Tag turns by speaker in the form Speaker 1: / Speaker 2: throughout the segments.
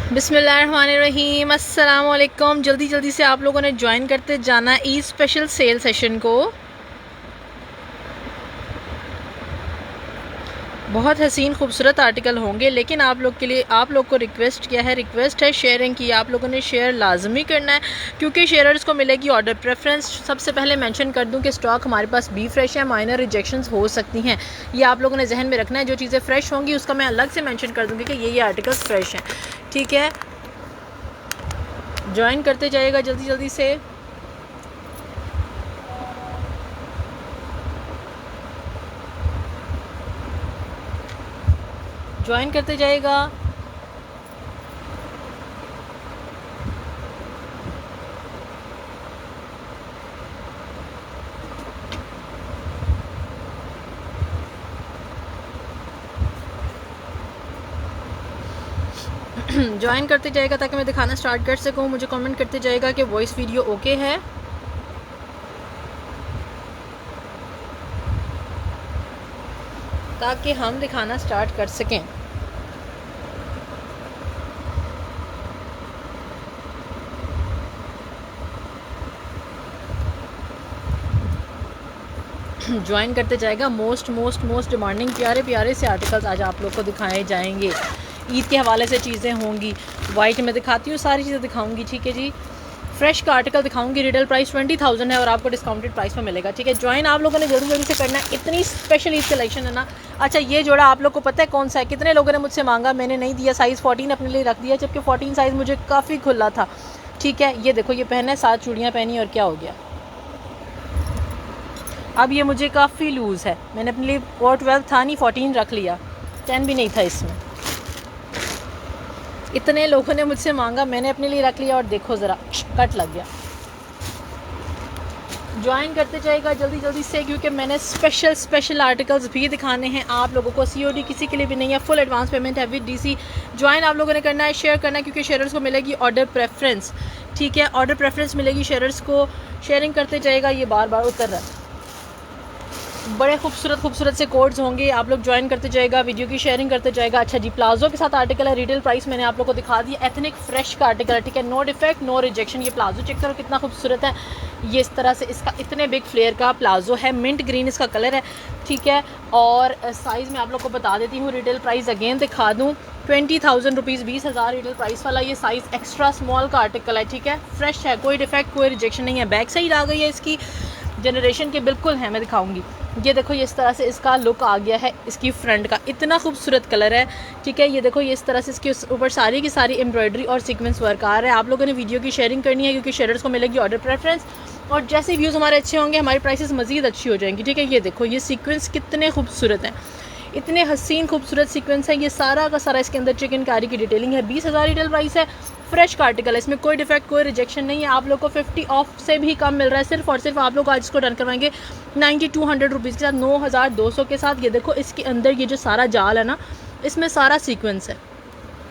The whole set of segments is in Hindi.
Speaker 1: बिस्मिल्लाहिर्रहमानिर्रहीम, अस्सलाम वालेकुम। जल्दी जल्दी से आप लोगों ने ज्वाइन करते जाना ईद स्पेशल सेल सेशन को। बहुत हसीन खूबसूरत आर्टिकल होंगे, लेकिन आप लोग के लिए आप लोग को रिक्वेस्ट है शेयरिंग की। आप लोगों ने शेयर लाजमी करना है क्योंकि शेयरर्स को मिलेगी ऑर्डर प्रेफरेंस। सबसे पहले मेंशन कर दूं कि स्टॉक हमारे पास बी फ्रेश है, माइनर रिजेक्शंस हो सकती हैं, ये आप लोगों ने जहन में रखना है। जो चीज़ें फ्रेश होंगी उसका मैं अलग से मेंशन कर दूँगी कि ये आर्टिकल्स फ्रेश हैं, ठीक है। ज्वाइन करते जाइएगा जल्दी जल्दी से। ज्वाइन करते जाइएगा। ज्वाइन करते जाएगा ताकि मैं दिखाना स्टार्ट कर सकूं। मुझे कमेंट करते जाएगा कि वॉइस वीडियो ओके है। ताकि हम दिखाना स्टार्ट कर सकें। ज्वाइन करते जाएगा। मोस्ट डिमांडिंग प्यारे प्यारे से आर्टिकल्स आज आप लोग को दिखाए जाएंगे। ईद के हवाले से चीज़ें होंगी। वाइट में दिखाती हूँ, सारी चीज़ें दिखाऊंगी, ठीक है जी। फ्रेश का आर्टिकल दिखाऊंगी। रिटेल प्राइस 20,000 है और आपको डिस्काउंटेड प्राइस में मिलेगा, ठीक है। ज्वाइन आप लोगों ने जल्दी जल्दी से करना है, इतनी स्पेशल ईद कलेक्शन है ना। अच्छा, ये जोड़ा आप लोग को पता है कौन सा है? कितने लोगों ने मुझसे मांगा, मैंने नहीं दिया। साइज़ 14 अपने लिए रख दिया, जबकि 14 साइज़ मुझे काफ़ी खुला था, ठीक है। ये देखो, ये पहने 7 चूड़ियाँ पहनी और क्या हो गया। अब ये मुझे काफ़ी लूज़ है, मैंने अपने लिए और 12 था नहीं, 14 रख लिया, 10 भी नहीं था इसमें। इतने लोगों ने मुझसे मांगा, मैंने अपने लिए रख लिया और देखो ज़रा कट लग गया। ज्वाइन करते जाएगा जल्दी जल्दी से क्योंकि मैंने स्पेशल आर्टिकल्स भी दिखाने हैं आप लोगों को। सीओडी किसी के लिए भी नहीं है, फुल एडवांस पेमेंट है विद डीसी। ज्वाइन आप लोगों ने करना है, शेयर करना है क्योंकि शेयरर्स को मिलेगी ऑर्डर प्रेफरेंस, ठीक है। ऑर्डर प्रेफरेंस मिलेगी शेयरर्स को। शेयरिंग करते जाएगा। ये बार बार उतर रहा है। बड़े खूबसूरत से कोड्स होंगे, आप लोग ज्वाइन करते जाएगा, वीडियो की शेयरिंग करते जाएगा। अच्छा जी, प्लाजो के साथ आर्टिकल है। रिटेल प्राइस मैंने आप लोग को दिखा दिया। एथनिक फ्रेश का आर्टिकल है, ठीक है। No defect no rejection. ये प्लाजो चेक करो कितना खूबसूरत है। ये इस तरह से इसका इतने बिग फ्लेयर का प्लाजो है, मिंट ग्रीन इसका कलर है, ठीक है। और साइज़ मैं आप लोग को बता देती हूँ। रिटेल प्राइस अगेन दिखा दूँ, 20,000 रुपीज़, 20,000 रिटेल प्राइस वाला ये साइज़ एक्स्ट्रा स्मॉल का आर्टिकल है, ठीक है। फ्रेश है, कोई डिफेक्ट कोई रिजेक्शन नहीं है। बैक साइड आ गई है इसकी, जनरेशन के बिल्कुल है, मैं दिखाऊंगी। ये देखो, ये इस तरह से इसका लुक आ गया है। इसकी फ्रंट का इतना खूबसूरत कलर है, ठीक है। ये देखो, ये इस तरह से इसके ऊपर सारी की सारी एम्ब्रॉयडरी और सीक्वेंस वर्क आ रहा है। आप लोगों ने वीडियो की शेयरिंग करनी है क्योंकि शेयरर्स को मिलेगी ऑर्डर प्रेफरेंस। और जैसे व्यूज़ हमारे अच्छे होंगे हमारी प्राइसेस मज़ीद अच्छी हो जाएंगी, ठीक है। ये देखो, ये सीक्वेंस कितने खूबसूरत हैं, इतने हसीन खूबसूरत सीक्वेंस है। ये सारा का सारा इसके अंदर चिकनकारी की डिटेलिंग है। 20,000 रिटेल प्राइस है। फ्रेश का आर्टिकल है, इसमें कोई डिफेक्ट कोई रिजेक्शन नहीं है। आप लोग को 50 ऑफ से भी कम मिल रहा है। सिर्फ और सिर्फ आप लोग आज इसको डन करवाएंगे 9200 रुपीज़ के साथ, 9,200 के साथ। ये देखो, इसके अंदर ये जो सारा जाल है ना, इसमें सारा सीक्वेंस है।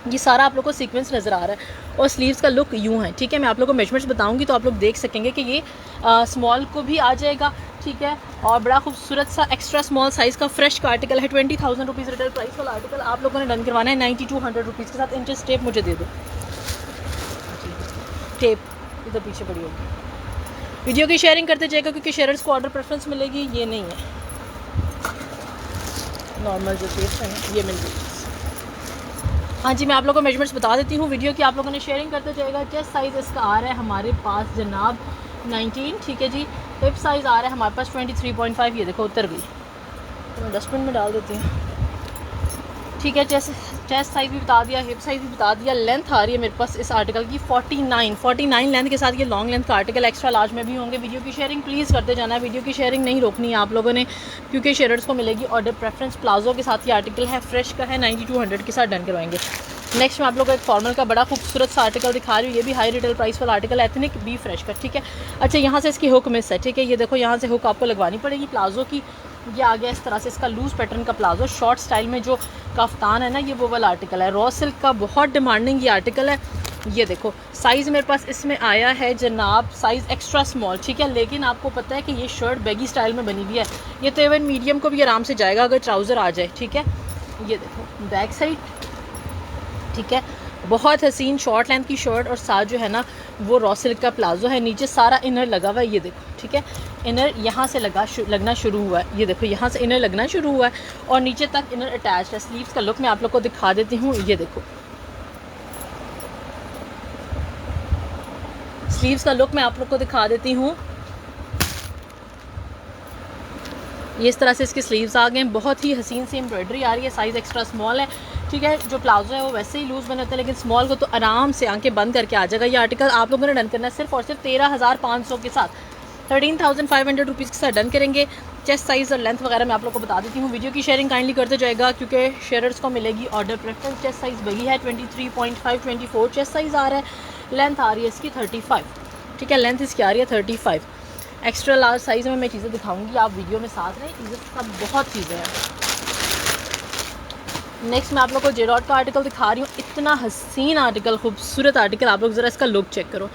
Speaker 1: ये सारा आप लोग को सीक्वेंस नज़र आ रहा है और स्लीव्स का लुक यूँ है, ठीक है। मैं आप लोग को मेजरमेंट्स बताऊंगी तो आप लोग देख सकेंगे कि ये स्मॉल को भी आ जाएगा, ठीक है। और बड़ा खूबसूरत सा एक्स्ट्रा स्मॉल साइज़ का फ्रेश का आर्टिकल है। 20,000 रुपीज़ रिटेल प्राइस वाला आर्टिकल आप लोगों ने डन करवाना है 9200 रुपीज़ के साथ। इंचेस टेप मुझे दे दो, टेप इधर पीछे पड़ी होगी। वीडियो की शेयरिंग करते जाएगा क्योंकि शेयरर्स को ऑर्डर प्रेफरेंस मिलेगी। ये नहीं है नॉर्मल जो टेप है ना, ये मिल गई। हाँ जी, मैं आप लोगों को मेजरमेंट्स बता देती हूँ। वीडियो की आप लोगों ने शेयरिंग करते जाएगा। चेस्ट साइज़ इसका आ रहा है हमारे पास जनाब 19, ठीक है जी। हिप साइज़ आ रहा है हमारे पास 23.5। ये देखो उतर गई, तो मैं डस्टबिन में डाल देती हूँ, ठीक है। चेस्ट साइज़ भी बता दिया, हिप साइज़ भी बता दिया। लेंथ आ रही है मेरे पास इस आर्टिकल की 49 लेंथ के साथ। ये लॉन्ग लेंथ का आर्टिकल एक्स्ट्रा लार्ज में भी होंगे। वीडियो की शेयरिंग प्लीज़ करते जाना है, वीडियो की शेयरिंग नहीं रोकनी है आप लोगों ने क्योंकि शेयरर्स को मिलेगी ऑर्डर प्रेफरेंस। प्लाजो के साथ ये आर्टिकल है, फ्रेश का है, 9200 के साथ डन करवाएंगे। नेक्स्ट मैं आप लोगों को एक फॉर्मल का बड़ा खूबसूरत सा आर्टिकल दिखा रही हूँ। ये भी हाई रिटेल प्राइस वाला आर्टिकल है, एथनिक बी फ्रेश का, ठीक है। अच्छा, यहाँ से इसकी हुक मिस है, ठीक है। ये देखो, यहाँ से हुक आपको लगवानी पड़ेगी प्लाजो की। ये आ गया इस तरह से इसका लूज़ पैटर्न का प्लाजो, शॉर्ट स्टाइल में जो कफ्तान है ना, ये वो वाला आर्टिकल है। रॉ सिल्क का बहुत डिमांडिंग ये आर्टिकल है। ये देखो, साइज़ मेरे पास इसमें आया है जनाब साइज़ एक्स्ट्रा स्मॉल, ठीक है। लेकिन आपको पता है कि ये शर्ट बैगी स्टाइल में बनी हुई है। ये तो इवन मीडियम को भी आराम से जाएगा अगर ट्राउज़र आ जाए, ठीक है। ये देखो बैक साइड, ठीक है। बहुत हसीन शॉर्ट लेंथ की शर्ट और साथ जो है ना वो रॉ सिल्क का प्लाजो है, नीचे सारा इनर लगा हुआ है, ये देखो, ठीक है। इनर यहाँ से लगना शुरू हुआ है, ये देखो यहाँ से इनर लगना शुरू हुआ है और नीचे तक इनर अटैच है। स्लीव्स का लुक मैं आप लोग को दिखा देती हूँ, ये देखो स्लीव्स का लुक मैं आप लोग को दिखा देती हूँ। ये इस तरह से इसके स्लीव्स आ गए हैं, बहुत ही हसीन सी एम्ब्रॉयडरी आ रही है, साइज़ एक्स्ट्रा स्मॉल है, ठीक है। जो प्लाजो है वो वैसे ही लूज़ बने होते हैं, लेकिन स्मॉल को तो आराम से आंखें बंद करके आ जाएगा। ये आर्टिकल आप लोगों ने डन करना है सिर्फ और सिर्फ 13,500 के साथ, 13,500 रुपीज़ के साथ डन करेंगे। चेस्ट साइज़ और लेंथ वगैरह मैं आप लोग को बता देती हूँ। वीडियो की शेयरिंग काइंडली करते जाएगा क्योंकि शेयरर्स को मिलेगी ऑर्डर प्रेफरेंस। चेस्ट साइज़ वही है 23.5 24 चेस्ट साइज़ आ रहा है, लेंथ आ रही है इसकी 35, ठीक है। लेंथ इसकी आ रही है 35। एक्स्ट्रा लार्ज साइज़ में मैं चीज़ें दिखाऊंगी, आप वीडियो में साथ रहें, चीज़ें सब बहुत चीज़ें हैं। नेक्स्ट मैं आप लोग को जेरॉट का आर्टिकल दिखा रही हूँ, इतना हसीन आर्टिकल, खूबसूरत आर्टिकल, आप लोग ज़रा इसका लुक चेक करो,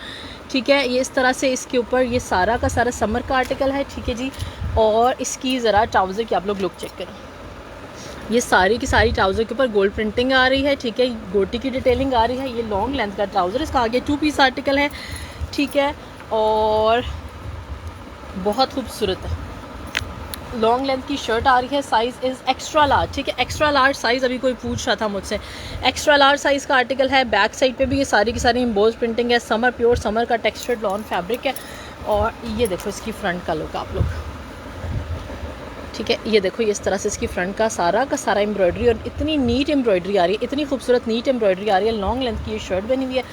Speaker 1: ठीक है। ये इस तरह से इसके ऊपर ये सारा का सारा समर का आर्टिकल है, ठीक है जी। और इसकी ज़रा ट्राउज़र की आप लोग लुक चेक करो, ये सारी की सारी ट्राउज़र के ऊपर गोल्ड प्रिंटिंग आ रही है, ठीक है। गोटी की डिटेलिंग आ रही है। ये लॉन्ग लेंथ का ट्राउज़र, इसका आगे 2 पीस आर्टिकल है, ठीक है। और बहुत खूबसूरत है, लॉन्ग लेंथ की शर्ट आ रही है, साइज़ इज़ एक्स्ट्रा लार्ज, ठीक है। एक्स्ट्रा लार्ज साइज़ अभी कोई पूछ रहा था मुझसे, एक्स्ट्रा लार्ज साइज़ का आर्टिकल है। बैक साइड पे भी ये सारी की सारी एम्बोज प्रिंटिंग है, समर प्योर समर का टेक्सचर्ड लॉन फैब्रिक है। और ये देखो इसकी फ्रंट का लुक आप लोग, ठीक है। ये देखो ये इस तरह से इसकी फ्रंट का सारा एम्ब्रॉयडरी, और इतनी नीट एम्ब्रॉयडरी आ रही है, इतनी खूबसूरत नीट एम्ब्रॉयडरी आ रही है। लॉन्ग लेंथ की ये शर्ट बनी हुई है,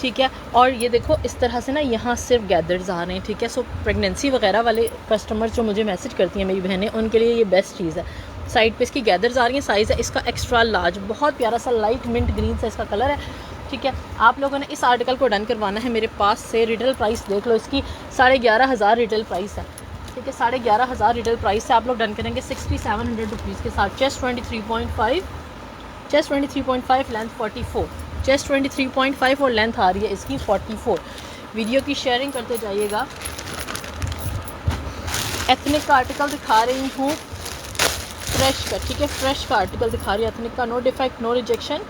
Speaker 1: ठीक है। और ये देखो इस तरह से ना यहाँ सिर्फ गैदर्स आ रहे हैं, ठीक है। सो प्रेगनेंसी वगैरह वाले कस्टमर्स जो मुझे मैसेज करती हैं मेरी बहनें, उनके लिए ये बेस्ट चीज़ है। साइड पे इसकी गैदर्स आ रही हैं, साइज़ है इसका एक्स्ट्रा लार्ज, बहुत प्यारा सा लाइट मिंट ग्रीन सा इसका कलर है, ठीक है। आप लोगों ने इस आर्टिकल को डन करवाना है मेरे पास से। रिटेल प्राइस देख लो इसकी 11,500 रिटेल प्राइस है, ठीक है। 11,500 रिटेल प्राइस से आप लोग डन करेंगे 6,700 रुपीज़ के साथ। चेस्ट 23.5, चेस्ट 23.5, लेंथ 44, चेस्ट 23.5 और लेंथ आ रही है इसकी 44। वीडियो की शेयरिंग करते जाइएगा। एथनिक का आर्टिकल दिखा रही हूँ, फ्रेश का, ठीक है। फ्रेश का आर्टिकल दिखा रही है एथनिक का, no defect no rejection.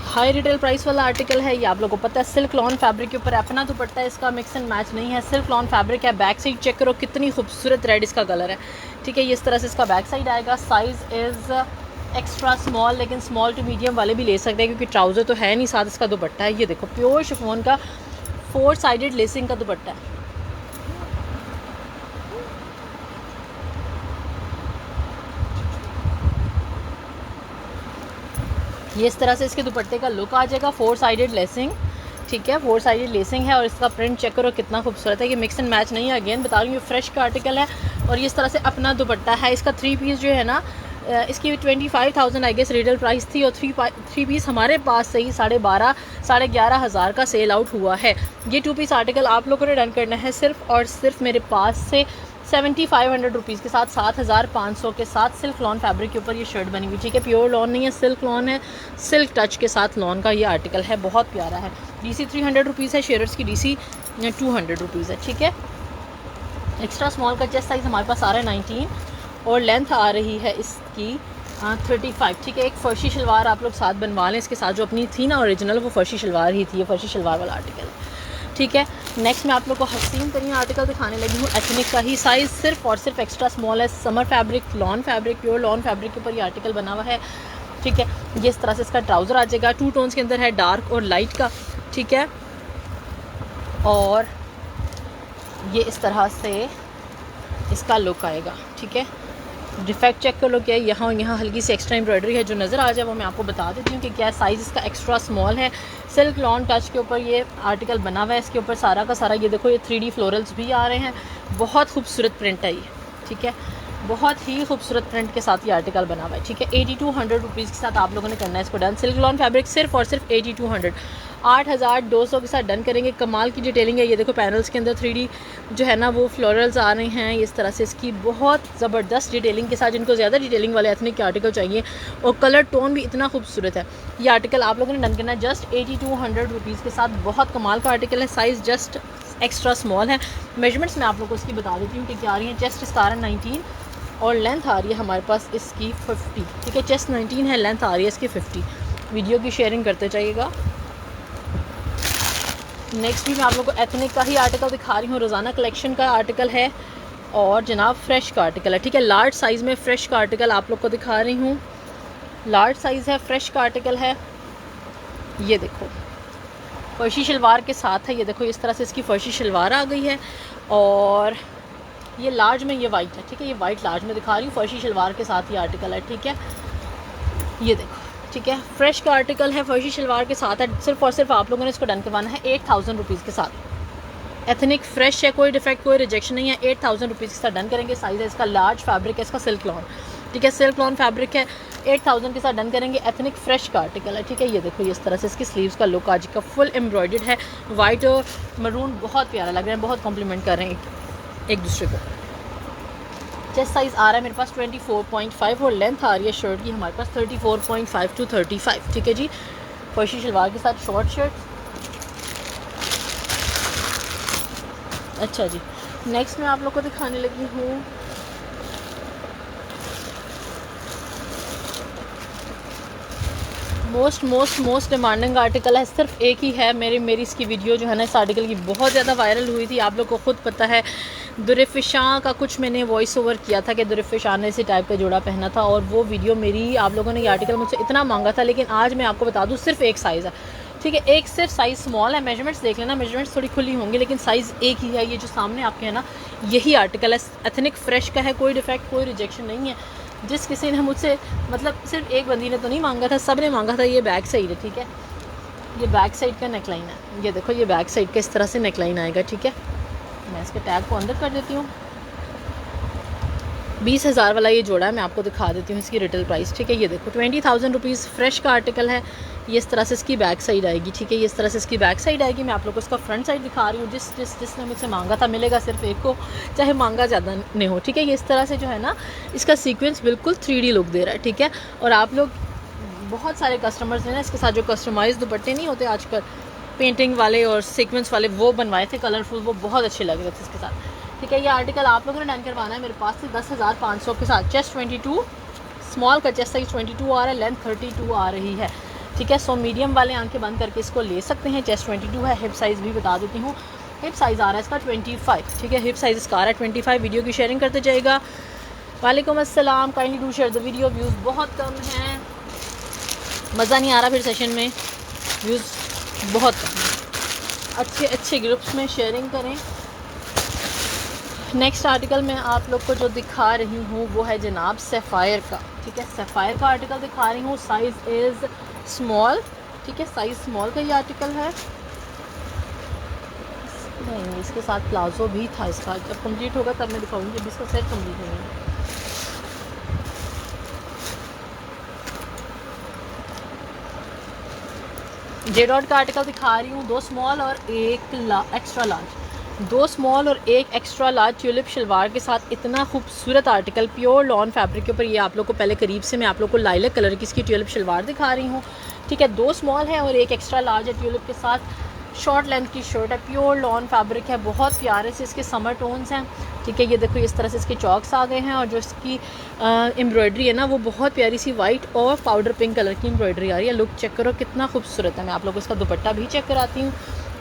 Speaker 1: High retail price वाला आर्टिकल है, ये आप लोगों को पता है। सिल्क लॉन फैब्रिक के ऊपर अपना दुपट्टा है, इसका मिक्स एंड मैच नहीं है, सिल्क लॉन फैब्रिक है। बैक साइड चेक करो कितनी खूबसूरत रेड इसका कलर है, ठीक है। ये इस तरह से इसका बैक साइड आएगा। साइज़ इज़ एक्स्ट्रा स्मॉल, लेकिन स्मॉल टू मीडियम वाले भी ले सकते हैं क्योंकि ट्राउज़र तो है नहीं, साथ इसका दुपट्टा है। ये देखो प्योर शिफॉन का 4 साइडेड लेसिंग का दुपट्टा है। ये इस तरह से इसके दुपट्टे का लुक आ जाएगा, 4 साइडेड लेसिंग, ठीक है। 4 साइडेड लेसिंग है और इसका प्रिंट चेक करो कितना खूबसूरत है। ये मिक्स एंड मैच नहीं है, अगेन बता रही हूँ, फ्रेश का आर्टिकल है। और ये इस तरह से अपना दुपट्टा है। इसका 3 पीस जो है ना, इसकी 25,000 आई गेस रिटेल प्राइस थी, और 3 पीस हमारे पास से ही 12,500 11,500 का सेल आउट हुआ है। ये 2 पीस आर्टिकल आप लोगों ने डन करना है सिर्फ और सिर्फ मेरे पास से 7,500 रुपीज़ के साथ, 7,500 के साथ। सिल्क लॉन फैब्रिक के ऊपर ये शर्ट बनी हुई, ठीक है। प्योर लॉन नहीं है, सिल्क लॉन है, सिल्क टच के साथ लॉन का ये आर्टिकल है, बहुत प्यारा है। DC 300 रुपीज़ है, शेयरर्स की DC 200 रुपीज़ है, ठीक है। एक्स्ट्रा स्मॉल का चेस्ट साइज़ हमारे पास आ रहा है 19 और लेंथ आ रही है इसकी 35, ठीक है। एक फर्शी शलवार आप लोग साथ बनवा लें इसके साथ, जो अपनी थी ना ओरिजिनल, वो फर्शी शलवार ही थी, ये फर्शी शलवार वाला आर्टिकल, ठीक है। नेक्स्ट मैं आप लोग को हसीन तरीन आर्टिकल दिखाने लगी हूँ, एथनिक का ही। साइज़ सिर्फ और सिर्फ एक्स्ट्रा स्मॉल है, summer fabric, lawn fabric, pure lawn fabric के ऊपर ये आर्टिकल बना हुआ है, ठीक है। ये इस तरह से इसका ट्राउज़र आ जाएगा, 2 टोन्स के अंदर है, डार्क और लाइट का, ठीक है। और ये इस तरह से इसका लुक आएगा, ठीक है। डिफेक्ट चेक कर लो क्या है, यहाँ हल्की सी एक्स्ट्रा एम्ब्रॉयडरी है, जो नज़र आ जाए वो मैं आपको बता देती हूँ कि क्या साइज़ इसका एक्स्ट्रा स्मॉल है। सिल्क लॉन टच के ऊपर ये आर्टिकल बना हुआ है, इसके ऊपर सारा का सारा ये देखो ये 3D फ्लोरल्स भी आ रहे हैं, बहुत खूबसूरत प्रिंट है ये, ठीक है। बहुत ही खूबसूरत प्रिंट के साथ ये आर्टिकल बना हुआ है, ठीक है। 8,200 रुपीज़ के साथ आप लोगों ने करना है इसको डन। सिल्क लॉन फैब्रिक सिर्फ और सिर्फ 8,200, 8,200 के साथ डन करेंगे। कमाल की डिटेलिंग है, ये देखो पैनल्स के अंदर 3D जो है ना वो फ्लोरल्स आ रहे हैं, इस तरह से इसकी बहुत ज़बरदस्त डिटेलिंग के साथ। जिनको ज़्यादा डिटेलिंग वाले एथनिक के आर्टिकल चाहिए और कलर टोन भी इतना खूबसूरत है, ये आर्टिकल आप लोगों ने डन करना है जस्ट 8,200 रुपीज़ के साथ। बहुत कमाल का आर्टिकल है, साइज़ जस्ट एक्स्ट्रा स्मॉल है। मेजरमेंट्स मैं आप लोगों को इसकी बता देती हूँ कि क्या आ रही है। चेस्ट इसका आ रहा है 19 और लेंथ आ रही है हमारे पास इसकी 50, ठीक है। चेस्ट 19 है, लेंथ आ रही है इसकी 50। वीडियो की शेयरिंग करते जाइएगा। नेक्स्ट भी मैं आप लोगों को एथनिक का ही आर्टिकल दिखा रही हूँ, रोज़ाना कलेक्शन का आर्टिकल है और जनाब फ्रेश का आर्टिकल है, ठीक है। लार्ज साइज़ में फ़्रेश का आर्टिकल आप लोग को दिखा रही हूँ। लार्ज साइज़ है, फ्रेश का आर्टिकल है। ये देखो फर्शी शलवार के साथ है, ये देखो इस तरह से इसकी फर्शी शलवार आ गई है और ये लार्ज में, ये वाइट है, ठीक है। ये वाइट लार्ज में दिखा रही हूँ, फर्शी शलवार के साथ ये आर्टिकल है, ठीक है। ये देखो, ठीक है, फ्रेश का आर्टिकल है, फर्शी शलवार के साथ है। सिर्फ और सिर्फ आप लोगों ने इसको डन करवाना है 8000 रुपीज़ के साथ। एथनिक फ्रेश है, कोई डिफेक्ट कोई रिजेक्शन नहीं है। 8000 रुपीज़ के साथ डन करेंगे। साइज़ है इसका लार्ज, फैब्रिक है इसका सिल्क लॉन, ठीक है, सिल्क लॉन फैब्रिक है। 8000 के साथ डन करेंगे। एथनिक फ्रेश का आर्टिकल है, ठीक है। ये देखो इस तरह से इसकी स्लीव्स का लुक आज का फुल एम्ब्रॉयडर्ड है। वाइट और मरून बहुत प्यारा लग रहा है, बहुत कॉम्प्लीमेंट कर रहे हैं एक दूसरे को। चेस्ट साइज़ आ रहा है मेरे पास 24.5 और लेंथ आ रही है शर्ट की हमारे पास 34.5 to 35, ठीक है जी। फर्शी शलवार के साथ शॉर्ट शर्ट। अच्छा जी, नेक्स्ट मैं आप लोग को दिखाने लगी हूँ मोस्ट डिमांडिंग आर्टिकल है, सिर्फ एक ही है। मेरी इसकी वीडियो जो है ना इस आर्टिकल की बहुत ज़्यादा वायरल हुई थी, आप लोग को ख़ुद पता है। दुरफ़िशां का कुछ मैंने वॉइस ओवर किया था कि दुरफ़िशां ने इसी टाइप का जोड़ा पहना था और वो वीडियो मेरी, आप लोगों ने ये आर्टिकल मुझसे इतना मांगा था। लेकिन आज मैं आपको बता दूँ सिर्फ एक साइज़ है, ठीक है, एक सिर्फ साइज़ स्मॉल है। मेजरमेंट्स देख लेना, मेजरमेंट्स थोड़ी खुली होंगी लेकिन साइज़ एक ही है। ये जो सामने आपके है ना, यही आर्टिकल है, एथनिक फ्रेश का है, कोई डिफेक्ट कोई रिजेक्शन नहीं है। जिस किसी ने मुझसे, मतलब सिर्फ एक बंदी ने तो नहीं मांगा था, सब ने मांगा था। ये बैक साइड है, ठीक है, ये बैक साइड का नेकलाइन है। ये देखो ये बैक साइड का इस तरह से नेकलाइन आएगा, ठीक है। मैं इसके टैग को अंदर कर देती हूँ। 20,000 वाला ये जोड़ा है, मैं आपको दिखा देती हूँ इसकी रिटेल प्राइस, ठीक है। ये देखो 20,000 रुपीज़ फ्रेश का आर्टिकल है। ये इस तरह से इसकी बैक साइड आएगी, ठीक है। ये इस तरह से इसकी बैक साइड आएगी। मैं आप लोग को इसका फ्रंट साइड दिखा रही हूँ। जिसने मुझसे मांगा था मिलेगा सिर्फ एक को, चाहे मांगा ज़्यादा नहीं हो, ठीक है। ये इस तरह से जो है ना इसका सीक्वेंस बिल्कुल 3D लुक दे रहा है, ठीक है। और आप लोग बहुत सारे कस्टमर्स हैं ना इसके साथ जो कस्टमाइज दुपट्टे नहीं होते आजकल पेंटिंग वाले और सीक्वेंस वाले, वो बनवाए थे कलरफुल, वो बहुत अच्छे लग रहे थे इसके साथ, ठीक है। ये आर्टिकल आप लोगों ने डन करवाना है मेरे पास से 10,500 के साथ। चेस्ट 22, स्मॉल का चेस्ट साइज 22 आ रहा है, लेंथ 32 आ रही है, ठीक है। सो मीडियम वाले आंखें बंद करके इसको ले सकते हैं। चेस्ट 22 है। हिप साइज़ भी बता देती हूँ, हिप साइज़ आ रहा है इसका 25, ठीक है। हिप साइज़ इसका आ रहा है 25। वीडियो की शेयरिंग करते जाएगा। वालेकुम अस्सलाम, kindly do share the video. Views बहुत कम हैं, मज़ा नहीं आ रहा फिर सेशन में, व्यूज़ बहुत कम हैं। अच्छे ग्रुप्स में शेयरिंग करें। नेक्स्ट आर्टिकल मैं आप लोग को जो दिखा रही हूँ वो है जनाब सफ़ायर का, ठीक है। सफ़ायर का आर्टिकल दिखा रही हूँ। साइज़ इज़ स्मॉल, ठीक है, साइज़ स्मॉल का ये आर्टिकल है। नहीं, इसके साथ प्लाजो भी था इसका, जब कंप्लीट होगा तब मैं दिखाऊंगी, जब इसका सेट कंप्लीट नहीं है। जे डॉट का आर्टिकल दिखा रही हूँ। 2 स्मॉल और एक एक्स्ट्रा लार्ज, 2 स्मॉल और एक एक्स्ट्रा लार्ज ट्यूलिप शलवार के साथ इतना खूबसूरत आर्टिकल प्योर लॉन फैब्रिक के ऊपर। ये आप लोग को पहले करीब से मैं आप लोग को लाइलक कलर की इसकी ट्यूलिप शलवार दिखा रही हूँ, ठीक है। 2 स्मॉल है और एक एक्स्ट्रा लार्ज है ट्यूलिप के साथ। शॉर्ट लेंथ की शर्ट है, प्योर लॉन फैब्रिक है, बहुत प्यारे से इसके समर टोन्स हैं, ठीक है। ये देखो इस तरह से इसके चॉक्स आ गए हैं और जो इसकी एम्ब्रॉयडरी है ना वो बहुत प्यारी सी वाइट और पाउडर पिंक कलर की एम्ब्रॉयडरी आ रही है। लुक चेक करो कितना खूबसूरत है। मैं आप लोग को इसका दुपट्टा भी चेक कराती हूँ।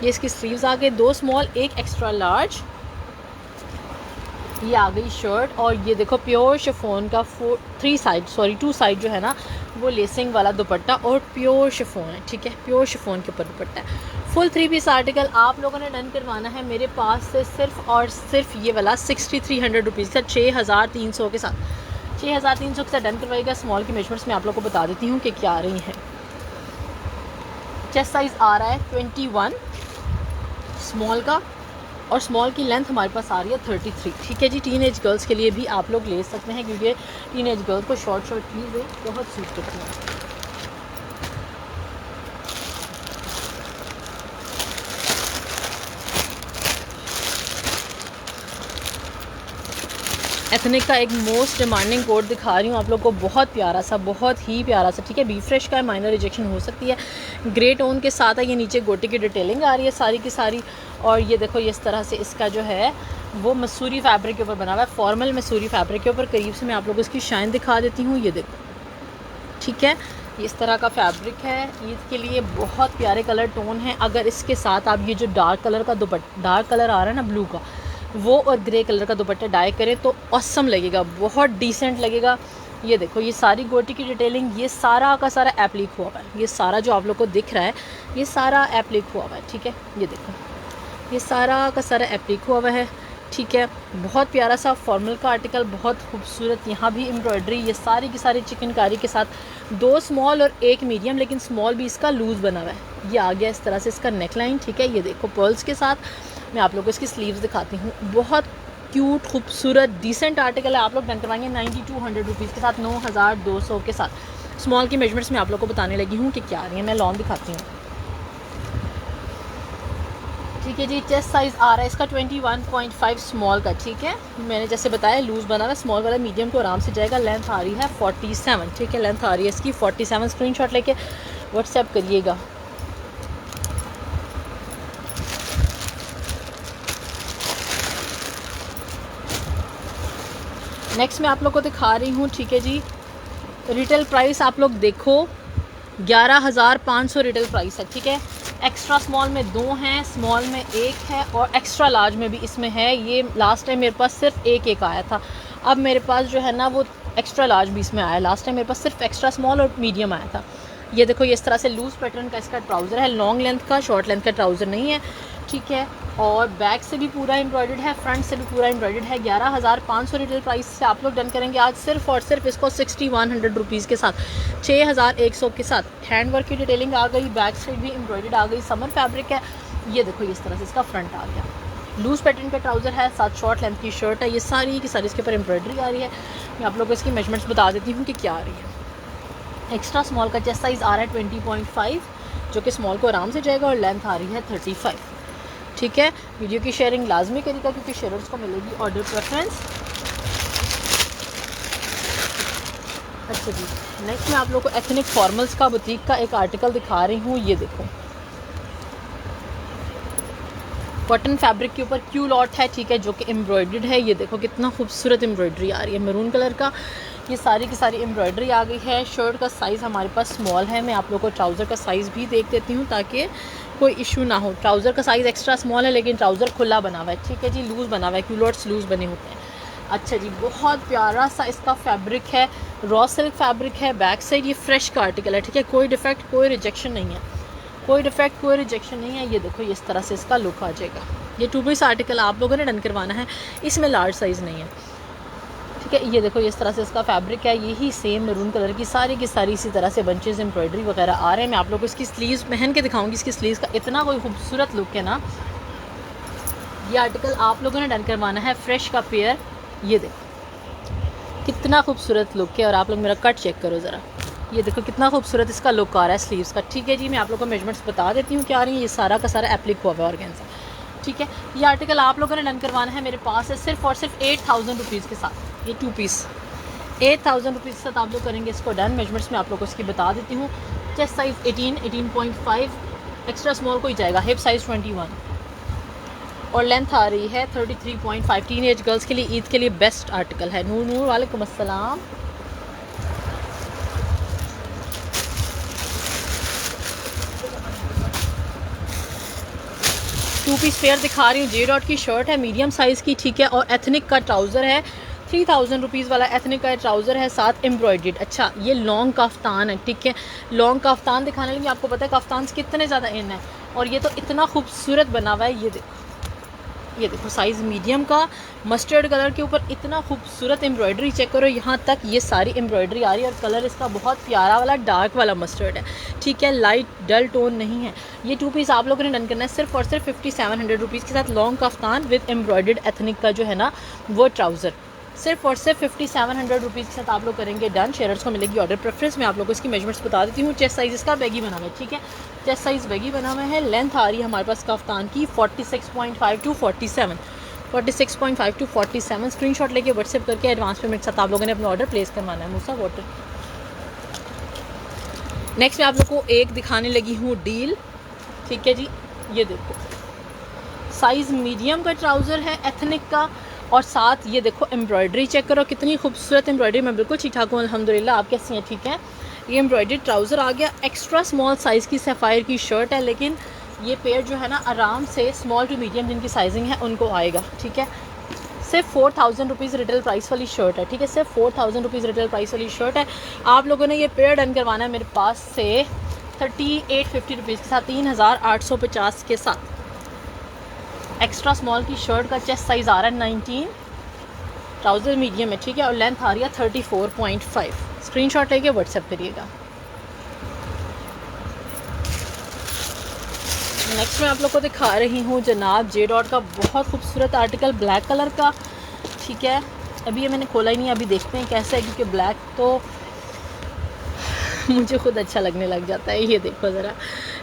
Speaker 1: ये इसकी स्लीव्स आ गए, 2 स्मॉल एक एक्स्ट्रा लार्ज, ये आ गई शर्ट। और ये देखो प्योर शिफॉन का 2 साइड जो है ना वो लेसिंग वाला दुपट्टा और प्योर शिफॉन है, ठीक है। प्योर शिफॉन के ऊपर दुपट्टा है। फुल 3 पीस आर्टिकल आप लोगों ने डन करवाना है मेरे पास से सिर्फ और सिर्फ ये वाला 6300 रुपीज़ का 6300 के साथ, 6300 के साथ डन करवाएगा। स्मॉल की मेजरमेंट्स मैं आप लोग को बता देती हूँ कि क्या आ रही हैं। चेस्ट साइज़ आ रहा है 21 स्मॉल का और स्मॉल की लेंथ हमारे पास आ रही है 33, ठीक है जी। टीनेज गर्ल्स के लिए भी आप लोग ले सकते हैं क्योंकि टीनेज गर्ल्स को शॉर्ट चीज़ें बहुत सूट करती हैं। एथनिक का एक मोस्ट डिमांडिंग कोट दिखा रही हूँ आप लोग को, बहुत प्यारा सा, बहुत ही प्यारा सा, ठीक है। बी फ्रेश का है, माइनर रिजेक्शन हो सकती है। ग्रे टोन के साथ है, ये नीचे गोटे की डिटेलिंग आ रही है सारी की सारी। और ये देखो इस तरह से इसका जो है वो मसूरी फैब्रिक के ऊपर बना हुआ है, फॉर्मल मसूरी फैब्रिक के ऊपर। करीब से मैं आप लोग को इसकी शाइन दिखा देती हूँ, ये देखो, ठीक है। ये इस तरह का फैब्रिक है, ईद के लिए बहुत प्यारे कलर टोन है। अगर इसके साथ आप ये जो डार्क कलर का दुपट्टा, डार्क कलर आ रहा है ना ब्लू का, वो और ग्रे कलर का दुपट्टा डाई करें तो ऑसम लगेगा, बहुत डिसेंट लगेगा। ये देखो ये सारी गोटी की डिटेलिंग, ये सारा का सारा एप्लिक हुआ हुआ है। ये सारा जो आप लोग को दिख रहा है ये सारा एप्लिक हुआ हुआ है, ठीक है। ये देखो ये सारा का सारा एप्लिक हुआ हुआ है, ठीक है। बहुत प्यारा सा फॉर्मल का आर्टिकल, बहुत खूबसूरत। यहाँ भी एम्ब्रॉयडरी, ये सारी की सारी चिकनकारी के साथ 2 स्मॉल और 1 मीडियम, लेकिन स्मॉल भी इसका लूज़ बना हुआ है। ये आ गया इस तरह से इसका नेक लाइन, ठीक है। ये देखो पर्ल्स के साथ। मैं आप लोगों को इसकी स्लीव्स दिखाती हूँ। बहुत क्यूट खूबसूरत डिसेंट आर्टिकल है। आप लोग डन करवाएंगे 9200 रुपीज़ के साथ, 9200 के साथ। स्मॉल की मेजरमेंट्स मैं आप लोगों को बताने लगी हूँ कि क्या आ रही है। मैं लॉन्ग दिखाती हूँ, ठीक है जी। चेस्ट साइज़ आ रहा है इसका 21.5 स्मॉल का, ठीक है। मैंने जैसे बताया लूज़ बना है, स्मॉल वाला मीडियम को आराम से जाएगा। लेंथ आ रही है 47, ठीक है। लेंथ आ रही है इसकी 47। स्क्रीनशॉट लेके व्हाट्सएप करिएगा। नेक्स्ट मैं आप लोग को दिखा रही हूँ, ठीक है जी। रिटेल प्राइस आप लोग देखो 11,500 रिटेल प्राइस है, ठीक है। एक्स्ट्रा स्मॉल में 2 हैं, स्मॉल में 1 है और एक्स्ट्रा लार्ज में भी इसमें है। ये लास्ट टाइम मेरे पास सिर्फ एक आया था, अब मेरे पास जो है ना वो एक्स्ट्रा लार्ज भी इसमें आया। लास्ट टाइम मेरे पास सिर्फ एक्स्ट्रा स्मॉल और मीडियम आया था। ये देखो ये इस तरह से लूज़ पैटर्न का इसका ट्राउज़र है, लॉन्ग लेंथ का, शॉर्ट लेंथ का ट्राउज़र नहीं है, ठीक है। और बैक से भी पूरा एम्ब्रॉयडर्ड है, फ्रंट से भी पूरा एम्ब्रॉयडर्ड है। 11,500 रिटेल प्राइस से आप लोग डन करेंगे आज सिर्फ और सिर्फ इसको 6100 रुपीज़ के साथ, 6100 के साथ। हैंड वर्क की डिटेलिंग आ गई, बैक साइड भी एम्ब्रॉयडर्ड आ गई, समर फैब्रिक है। ये देखो इस तरह से इसका फ्रंट आ गया, लूज़ पैटर्न का ट्राउज़र है, साथ शॉर्ट लेंथ की शर्ट है। ये सारी की सारी इसके ऊपर एम्ब्रॉयडरी आ रही है। मैं आप लोगों को इसकी मेजरमेंट्स बता देती हूँ कि क्या आ रही है। एक्स्ट्रा स्मॉल का चेस्ट साइज़ आ रहा है 20.5, जो कि स्मॉल को आराम से जाएगा, और लेंथ आ रही है 35, ठीक है। वीडियो की शेयरिंग लाजमी करिएगा क्योंकि शेयर्स को मिलेगी ऑर्डर प्रेफरेंस। अच्छा जी, नेक्स्ट मैं आप लोगों को एथनिक फॉर्मल्स का बुटीक का एक आर्टिकल दिखा रही हूँ। ये देखो कॉटन फैब्रिक के ऊपर क्यू लॉट है, ठीक है, जो कि एम्ब्रॉयडर्ड है। ये देखो कितना खूबसूरत एम्ब्रॉयडरी आ रही है मैरून कलर का। ये सारी की सारी एम्ब्रॉयडरी आ गई है। शर्ट का साइज़ हमारे पास स्मॉल है। मैं आप लोगों को ट्राउज़र का साइज़ भी देख देती हूँ ताकि कोई इशू ना हो। ट्राउज़र का साइज़ एक्स्ट्रा स्मॉल है लेकिन ट्राउज़र खुला बना हुआ है, ठीक है जी, लूज़ बना हुआ है, क्यू लॉट्स लूज़ बने होते हैं। अच्छा जी, बहुत प्यारा सा इसका फैब्रिक है, रॉ सिल्क फैब्रिक है। बैक साइड ये फ्रेश का आर्टिकल है, ठीक है, कोई डिफेक्ट कोई रिजेक्शन नहीं है, कोई डिफेक्ट कोई रिजेक्शन नहीं है। ये देखो ये इस तरह से इसका लुक आ जाएगा। ये 2 पीस आर्टिकल आप लोगों ने डन करवाना है, इसमें लार्ज साइज़ नहीं है, ठीक है। ये देखो ये इस तरह से इसका फैब्रिक है, यही सेम मैरून कलर की सारी इसी तरह से बंचेस एम्ब्रॉयडरी वगैरह आ रहे हैं। मैं आप लोगों को इसकी स्लीव्स पहन के दिखाऊंगी। इसकी स्लीव्स का इतना कोई खूबसूरत लुक है ना। ये आर्टिकल आप लोगों ने डन करवाना है, फ्रेश का पेयर। ये देखो कितना खूबसूरत लुक है, और आप लोग मेरा कट चेक करो ज़रा। ये देखो कितना खूबसूरत इसका लुक आ रहा है स्लीव्स का, ठीक है जी। मैं आप लोगों को मेजरमेंट्स बता देती हूँ क्या आ रही है। ये सारा का सारा एप्लिक हुआ है ऑर्गेन्जा, ठीक है। ये आर्टिकल आप लोगों ने डन करवाना है, मेरे पास है सिर्फ और सिर्फ 8000 रुपीज़ के साथ। ये 2 पीस 8000 रुपीज़ के साथ आप लोग करेंगे इसको डन। मेजरमेंट्स मैं आप लोगों को इसकी बता देती हूँ। चेस्ट साइज़ 18.5, एक्स्ट्रा स्मॉल को ही जाएगा। हिप साइज़ 21 और लेंथ आ रही है 33.5। टीनेज गर्ल्स के लिए ईद के लिए बेस्ट आर्टिकल है। नूर नूर वालेकुम अस्सलाम। टू पीस पेयर दिखा रही हूँ। जे डॉट की शर्ट है, मीडियम साइज़ की, ठीक है, और एथनिक का ट्राउज़र है। 3000 रुपीज़ वाला एथनिक का ट्राउज़र है, साथ एम्ब्रॉयडर्ड। अच्छा ये लॉन्ग काफ्तान है, ठीक है। लॉन्ग काफ्तान दिखाने लगी। आपको पता है काफ्तान कितने ज़्यादा इन है, और ये तो इतना खूबसूरत बना हुआ है। ये देखो साइज़ मीडियम का, मस्टर्ड कलर के ऊपर इतना खूबसूरत एम्ब्रॉयडरी चेक करो। यहाँ तक ये सारी एम्ब्रॉयडरी आ रही है, और कलर इसका बहुत प्यारा वाला डार्क वाला मस्टर्ड है, ठीक है, लाइट डल टोन नहीं है। ये 2 पीस आप लोगों ने डन करना है सिर्फ और सिर्फ 5700 रुपीज़ के साथ। Long kaftan with embroidered ethnic का जो है ना वो ट्राउज़र, सिर्फ और सिर्फ 5700 रुपीज़ के साथ आप लोग करेंगे डन। शेयर्स को मिलेगी ऑर्डर प्रेफरेंस। मैं आप लोगों को इसकी मेजरमेंट्स बता देती हूँ। चेस्ट साइज़ इसका बैगी बना हुआ है, ठीक है, चेस्ट साइज़ बैगी बना हुआ है। लेंथ आ रही है हमारे पास कफ्तान की 46.5 टू 47, 46.5 टू 47। स्क्रीनशॉट लेके व्हाट्सएप करके एडवांस पेमेंट साथ आप लोगों ने अपना ऑर्डर प्लेस करवाना है। मूसा वाटर। नेक्स्ट मैं आप लोग को एक दिखाने लगी हूँ डील, ठीक है जी। ये देखो साइज़ मीडियम का ट्राउज़र है एथनिक का, और साथ ये देखो एम्ब्रॉयडरी चेक करो कितनी खूबसूरत एम्ब्रॉयडरी। मैं बिल्कुल ठीक ठाक हूँ अल्हम्दुलिल्लाह। आप कैसी हैं? ठीक है। ये एम्ब्रॉयडर्ड ट्राउज़र आ गया। एक्स्ट्रा स्मॉल साइज़ की सफ़ायर की शर्ट है, लेकिन ये पेयर जो है ना आराम से स्मॉल टू मीडियम जिनकी साइजिंग है उनको आएगा। ठीक है, सिर्फ 4000 रुपीज़ रिटेल प्राइस वाली शर्ट है। ठीक है, सिर्फ 4000 रुपीज़ रिटेल प्राइस वाली शर्ट है। आप लोगों ने ये पेयर डन करवाना है मेरे पास से 3850 रुपीज़ के साथ, 3850 के साथ। एक्स्ट्रा स्मॉल की शर्ट का चेस्ट साइज़ आ रहा है 19, ट्राउज़र मीडियम है। ठीक है, और लेंथ आ रही है 34.5। स्क्रीनशॉट लेके व्हाट्सएप करिएगा। नेक्स्ट मैं आप लोग को दिखा रही हूँ जनाब जे डॉट का बहुत खूबसूरत आर्टिकल ब्लैक कलर का। ठीक है, अभी ये मैंने खोला ही नहीं, अभी देखते हैं कैसा है, क्योंकि ब्लैक तो मुझे खुद अच्छा लगने लग जाता है। ये देखो ज़रा,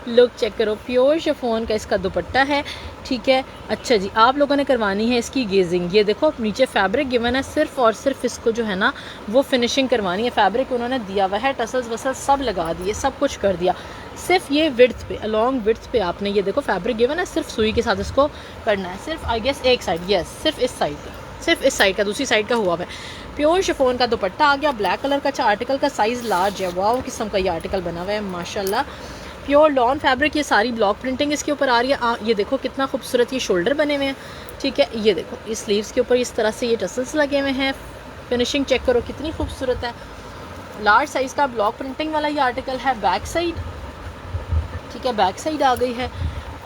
Speaker 1: लुक चेक करो, प्योर शिफॉन का इसका दुपट्टा है। ठीक है, अच्छा जी, आप लोगों ने करवानी है इसकी गेजिंग। ये देखो नीचे फैब्रिक गिवन है, सिर्फ और सिर्फ इसको जो है ना वो फिनिशिंग करवानी है। फैब्रिक उन्होंने दिया हुआ है, टसल्स वसल्स सब लगा दिए, सब कुछ कर दिया। सिर्फ ये विड्थ पे, अलॉन्ग विड्थ पे आपने ये देखो फैब्रिक गिवन है, सिर्फ सुई के साथ इसको करना है। सिर्फ आई गेस एक साइड, यस सिर्फ इस साइड का, सिर्फ इस साइड का, दूसरी साइड का हुआ है। प्योर शिफॉन का दुपट्टा आ गया, ब्लैक कलर का। आर्टिकल का साइज़ लार्ज है, वाओ किस्म का ये आर्टिकल बना हुआ है माशाल्लाह। प्योर लॉन फैब्रिक, ये सारी ब्लॉक प्रिंटिंग इसके ऊपर आ रही है। ये देखो कितना खूबसूरत ये शोल्डर बने हुए हैं। ठीक है, ये देखो इस स्लीव्स के ऊपर इस तरह से ये टसल्स लगे हुए हैं। फिनिशिंग चेक करो कितनी खूबसूरत है। लार्ज साइज़ का ब्लॉक प्रिंटिंग वाला ये आर्टिकल है। बैक साइड, ठीक है, बैक साइड आ गई है,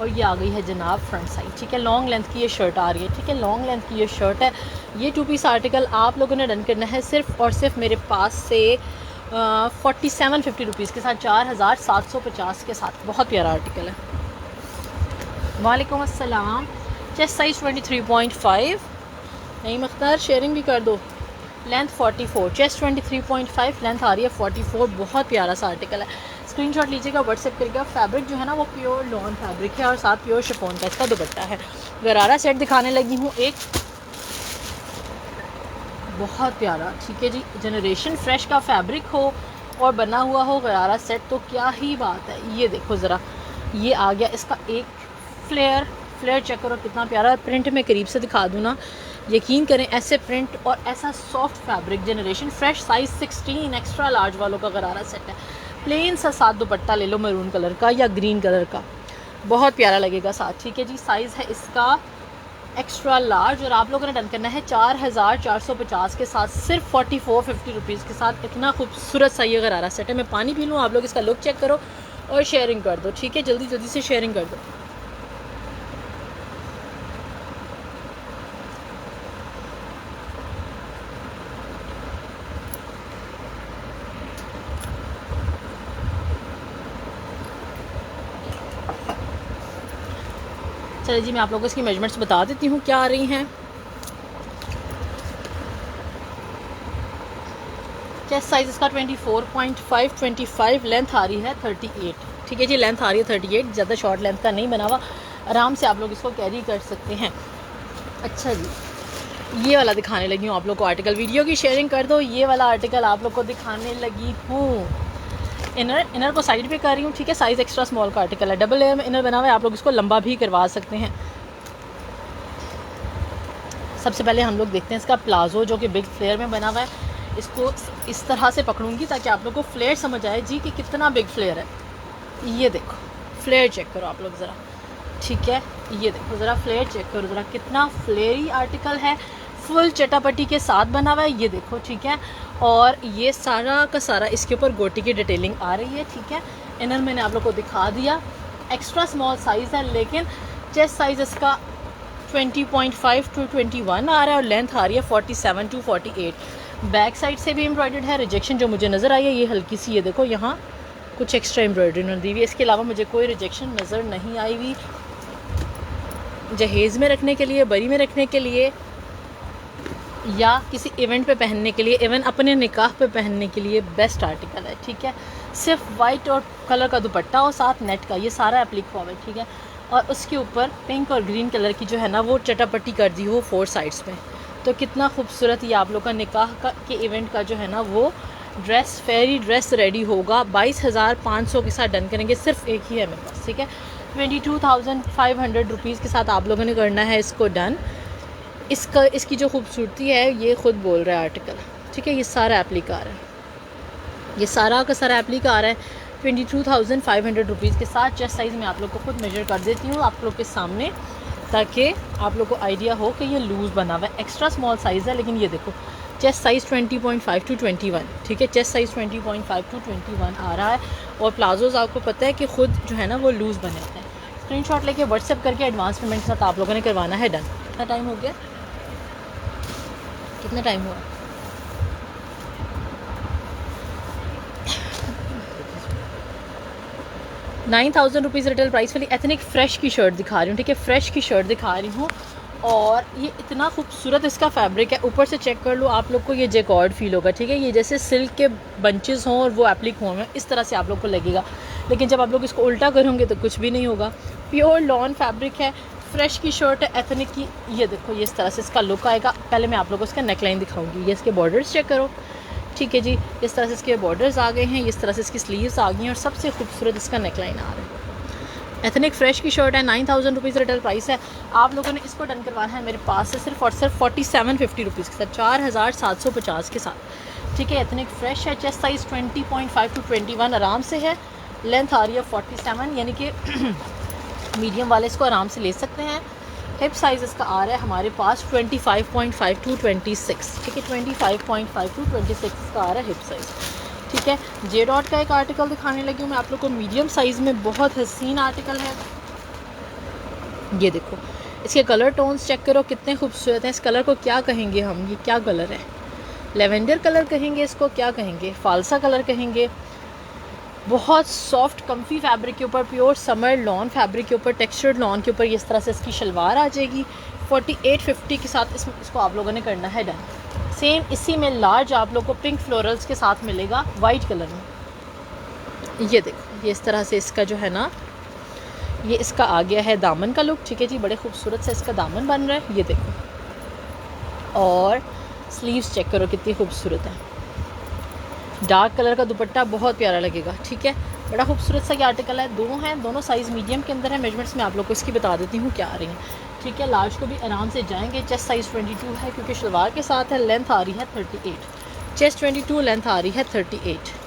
Speaker 1: और ये आ गई है जनाब फ्रंट साइड। ठीक है, लॉन्ग लेंथ की ये शर्ट आ रही है। ठीक है, लॉन्ग लेंथ की ये शर्ट है। ये 2 पीस आर्टिकल आप लोगों ने डन करना है सिर्फ और सिर्फ मेरे पास से 4750 रुपीज़ के साथ, 4750 के साथ। बहुत प्यारा आर्टिकल है। वालेकुम अस्सलाम। Chest size 23.5। नहीं मख्तार शेयरिंग भी कर दो। लेंथ 44, चेस्ट 23.5, लेंथ आ रही है 44। बहुत प्यारा सा आर्टिकल है, स्क्रीनशॉट लीजिएगा, व्हाट्सएप करिएगा। फैब्रिक जो है ना वो प्योर लॉन फैब्रिक है, और साथ प्योर शिफॉन का इसका दुपट्टा है। गरारा सेट दिखाने लगी हूँ एक, बहुत प्यारा। ठीक है जी, जनरेशन फ्रेश का फैब्रिक हो और बना हुआ हो गरारा सेट तो क्या ही बात है। ये देखो ज़रा, ये आ गया इसका एक फ्लेयर चेक करो कितना प्यारा। प्रिंट में करीब से दिखा दूँ ना, यकीन करें ऐसे प्रिंट और ऐसा soft fabric, generation fresh, size 16 extra large वालों का गरारा सेट है। प्लेन सा साथ दुपट्टा ले लो मरून कलर का या ग्रीन कलर का, बहुत प्यारा लगेगा साथ। ठीक है जी, साइज़ है इसका एक्स्ट्रा लार्ज, और आप लोगों ने डन करना है 4450 के साथ, सिर्फ 4450 रुपीज़ के साथ। इतना खूबसूरत सा ये गरारा सेट है। मैं पानी पी लूँ, आप लोग इसका लुक चेक करो और शेयरिंग कर दो। ठीक है, जल्दी जल्दी से शेयरिंग कर दो। चलिए जी, मैं आप लोगों को इसकी मेजरमेंट्स बता देती हूँ क्या आ रही हैं। चेस्ट साइज़ इसका 24.5, 25, लेंथ आ रही है 38। ठीक है जी, लेंथ आ रही है 38, ज़्यादा शॉर्ट लेंथ का नहीं बना हुआ, आराम से आप लोग इसको कैरी कर सकते हैं। अच्छा जी, ये वाला दिखाने लगी हूँ आप लोग को आर्टिकल, वीडियो की शेयरिंग कर दो। ये वाला आर्टिकल आप लोग को दिखाने लगी हूँ। इनर को साइड पे कर रही हूँ। ठीक है, साइज़ एक्स्ट्रा स्मॉल का आर्टिकल है, डबल लेयर में इनर बना हुआ है, आप लोग इसको लंबा भी करवा सकते हैं। सबसे पहले हम लोग देखते हैं इसका प्लाजो, जो कि बिग फ्लेयर में बना हुआ है। इसको इस तरह से पकड़ूंगी ताकि आप लोग को फ्लेयर समझ आए जी कि कितना बिग फ्लेयर है। ये देखो फ्लेयर चेक करो आप लोग ज़रा। ठीक है, ये देखो ज़रा फ्लेयर चेक करो ज़रा, कितना फ्लेयरी आर्टिकल है, फुल चटापटी के साथ बना हुआ है। ये देखो, ठीक है, और ये सारा का सारा इसके ऊपर गोटी की डिटेलिंग आ रही है। ठीक है, इनर मैंने आप लोग को दिखा दिया। एक्स्ट्रा स्मॉल साइज़ है, लेकिन चेस्ट साइज़ इसका 20.5 to 21 आ रहा है, और लेंथ आ रही है 47 to 48। बैक साइड से भी एम्ब्रॉयडर्ड है। रिजेक्शन जो मुझे नज़र आई है ये हल्की सी, ये देखो यहाँ कुछ एक्स्ट्रा एम्ब्रॉयडरी उन्होंने दी हुई है। इसके अलावा मुझे कोई रिजेक्शन नज़र नहीं आई हुई। जहेज़ में रखने के लिए, बरी में रखने के लिए, या किसी इवेंट पे पहनने के लिए, इवन अपने निकाह पे पहनने के लिए बेस्ट आर्टिकल है। ठीक है, सिर्फ वाइट और कलर का दुपट्टा और साथ नेट का, ये सारा एप्लिक हुआ है। ठीक है, और उसके ऊपर पिंक और ग्रीन कलर की जो है ना वो चटापट्टी कर दी हो 4 साइड्स में। तो कितना खूबसूरत ये आप लोग का निकाह का के इवेंट का जो है ना वो ड्रेस, फेरी ड्रेस रेडी होगा। 22,500 के साथ डन करेंगे, सिर्फ एक ही है मेरे पास। ठीक है, 22,500 रुपीज़ के साथ आप लोगों ने करना है इसको डन। इसकी जो खूबसूरती है ये ख़ुद बोल रहा है आर्टिकल। ठीक है, ये सारा एप्लिकार है। ये सारा का सारा एप्लिक आ रहा है 22,500 रुपीज़ के साथ। चेस्ट साइज़ में आप लोग को खुद मेजर कर देती हूँ आप लोग के सामने, ताकि आप लोग को आइडिया हो कि ये लूज़ बना हुआ है। एक्स्ट्रा स्मॉल साइज़ है, लेकिन ये देखो चेस्ट साइज़ 20.5 टू 21, ठीक है। चेस्ट साइज़ 20.5 टू 21 आ रहा है। और प्लाजोज़ आपको पता है कि ख़ुद जो है ना वो लूज़ बने होते हैं। स्क्रीनशॉट लेके व्हाट्सएप करके एडवांस पेमेंट के साथ आप लोगों ने करवाना है। डन। कितना टाइम हो गया, कितना टाइम हुआ? ₹9,000 रिटेल प्राइस वाली एथनिक फ़्रेश की शर्ट दिखा रही हूँ, ठीक है। फ़्रेश की शर्ट दिखा रही हूँ और ये इतना खूबसूरत इसका फैब्रिक है। ऊपर से चेक कर लो, आप लोग को ये जैकॉर्ड फील होगा, ठीक है। ये जैसे सिल्क के बंचेस हों और वो एप्लिक हों, इस तरह से आप लोग को लगेगा। लेकिन जब आप लोग इसको उल्टा करोगे तो कुछ भी नहीं होगा। प्योर लॉन फैब्रिक है, फ़्रेश की शर्ट है एथनिक की। ये देखो ये इस तरह से इसका लुक आएगा। पहले मैं आप लोगों को इसका नेकलाइन दिखाऊंगी। ये इसके बॉर्डर्स चेक करो, ठीक है जी। इस तरह से इसके बॉर्डर्स आ गए हैं, इस तरह से इसकी स्लीव्स आ गई हैं और सबसे खूबसूरत इसका नेकलाइन आ रहा है। एथनिक फ़्रेश की शर्ट है, ₹9,000 रिटेल प्राइस है। आप लोगों ने इसको डन करवाना है मेरे पास से सिर्फ और सिर्फ 4750 के साथ, 4750 के साथ, ठीक है। एथनिक फ़्रेश है। चेस्ट साइज़ 20.5 टू 21 आराम से है। लेंथ आ रही है 47, यानी कि मीडियम वाले इसको आराम से ले सकते हैं। हिप साइज़ इसका आ रहा है हमारे पास 25.5 टू 26, ठीक है। 25.5 टू 26 इसका आ रहा है हिप साइज़, ठीक है। जे डॉट का एक आर्टिकल दिखाने लगी हूँ मैं आप लोग को, मीडियम साइज़ में, बहुत हसीन आर्टिकल है। ये देखो इसके कलर टोन्स चेक करो कितने खूबसूरत हैं। इस कलर को क्या कहेंगे हम, ये क्या कलर है? लेवेंडर कलर कहेंगे इसको, क्या कहेंगे? फालसा कलर कहेंगे। बहुत सॉफ्ट कम्फी फैब्रिक के ऊपर, प्योर समर लॉन फैब्रिक के ऊपर, टेक्सचर्ड लॉन के ऊपर इस तरह से इसकी शलवार आ जाएगी। 4850 के साथ इसको आप लोगों ने करना है डन। सेम इसी में लार्ज आप लोग को पिंक फ्लोरल्स के साथ मिलेगा वाइट कलर में। ये देखो ये इस तरह से इसका जो है ना, ये इसका आ गया है दामन का लुक, ठीक है जी। बड़े खूबसूरत से इसका दामन बन रहा है, ये देखो। और स्लीव्स चेक करो कितनी खूबसूरत है। डार्क कलर का दुपट्टा बहुत प्यारा लगेगा, ठीक है। बड़ा खूबसूरत सा ये आर्टिकल है। दो हैं, दोनों साइज़ मीडियम के अंदर है। मेजरमेंट्स में आप लोग को इसकी बता देती हूँ क्या आ रही हैं, ठीक है। लार्ज को भी आराम से जाएंगे। चेस्ट साइज़ 22 है क्योंकि शलवार के साथ है। लेंथ आ रही है 38, चेस्ट 22, लेंथ आ रही है 38।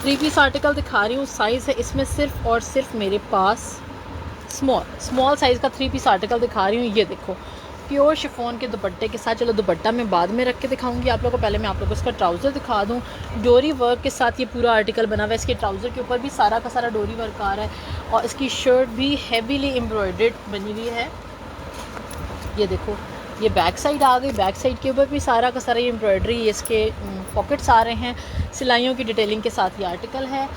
Speaker 1: थ्री पीस आर्टिकल दिखा रही हूँ। साइज़ है इसमें सिर्फ और सिर्फ मेरे पास स्मॉल साइज़ का थ्री पीस आर्टिकल दिखा रही हूँ। ये देखो प्योर शिफॉन के दुपट्टे के साथ। चलो दुपट्टा मैं बाद में रख के दिखाऊंगी आप लोगों को, पहले मैं आप लोगों को इसका ट्राउज़र दिखा दूँ। डोरी वर्क के साथ ये पूरा आर्टिकल बना हुआ है। इसके ट्राउज़र के ऊपर भी सारा का सारा डोरी वर्क आ रहा है और इसकी शर्ट भी हैवीली एम्ब्रॉयडर्ड बनी हुई है। ये देखो ये बैक साइड आ गई, बैक साइड के ऊपर भी सारा का सारा ये एम्ब्रॉयडरी, इसके पॉकेट्स आ रहे हैं, सिलाइयों की डिटेलिंग के साथ ये आर्टिकल है।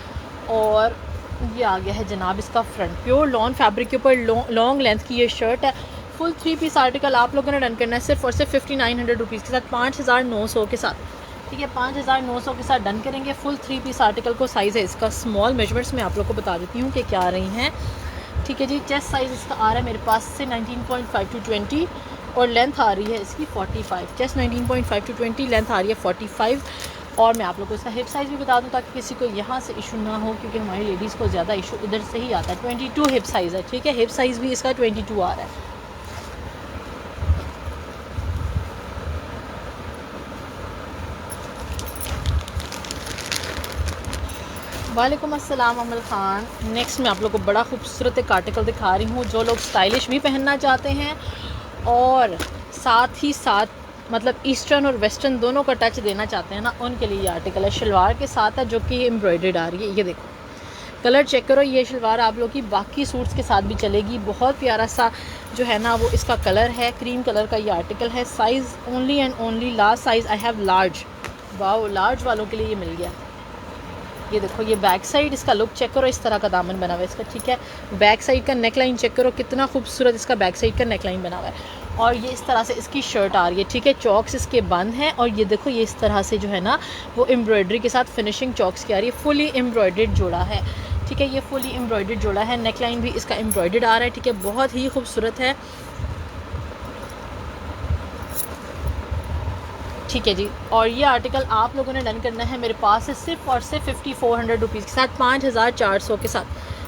Speaker 1: और ये आ गया है जनाब इसका फ्रंट, प्योर लॉन फैब्रिक के ऊपर लॉन्ग लेंथ की ये शर्ट है। फुल थ्री पीस आर्टिकल आप लोगों ने डन करना है सिर्फ और सिर्फ 5900 रुपीज़ के साथ, 5900 के साथ, ठीक है। 5900 के साथ डन करेंगे फुल थ्री पीस आर्टिकल को। साइज़ है इसका स्मॉल। मेजरमेंट्स में आप लोग को बता देती हूँ कि क्या आ रही हैं, ठीक है जी। चेस्ट साइज़ इसका आ रहा है मेरे पास से 19.5 टू 20 और लेंथ आ रही है इसकी 45। चेस्ट 19.5 टू 20, लेंथ आ रही है 45। और मैं आप लोगों को इसका हिप साइज़ भी बता दूं ताकि किसी को यहाँ से इशू ना हो, क्योंकि हमारी लेडीज़ को ज़्यादा इशू इधर से ही आता है। 22 हिप साइज़ है, ठीक है। हिप साइज़ भी इसका 22 आ रहा है। वालेकुम अस्सलाम अमल ख़ान। नेक्स्ट मैं आप लोग को बड़ा खूबसूरत एक आर्टिकल दिखा रही हूँ। जो लोग स्टाइलिश भी पहनना चाहते हैं और साथ ही साथ मतलब ईस्टर्न और वेस्टर्न दोनों का टच देना चाहते हैं ना, उनके लिए ये आर्टिकल है। शलवार के साथ है जो कि एम्ब्रॉयडर्ड आ रही है। ये देखो कलर चेक करो। ये शलवार आप लोग की बाकी सूट्स के साथ भी चलेगी। बहुत प्यारा सा जो है ना वो इसका कलर है, क्रीम कलर का ये आर्टिकल है। Size only and only large size I have large. Wow, large वालों के लिए ये मिल गया। ये देखो ये बैक साइड इसका लुक चेक करो, इस तरह का दामन बना हुआ है इसका, ठीक है। बैक साइड का नेक लाइन चेक करो, कितना खूबसूरत इसका बैक साइड का नेक लाइन बना हुआ है। और ये इस तरह से इसकी शर्ट आ रही है, ठीक है। चॉक्स इसके बंद हैं और ये देखो ये इस तरह से जो है ना वो एम्ब्रॉयडरी के साथ फिनिशिंग चॉक्स की आ रही है। फुली एम्ब्रॉयडर्ड जोड़ा है, ठीक है। ये फुली एम्ब्रॉयडर्ड जोड़ा है। नेक लाइन भी इसका एम्ब्रॉयडर्ड आ रहा है, ठीक है। बहुत ही खूबसूरत है, ठीक है जी। और ये आर्टिकल आप लोगों ने डन करना है मेरे पास से सिर्फ और सिर्फ 5400 रुपीज़ के साथ, 5400 के साथ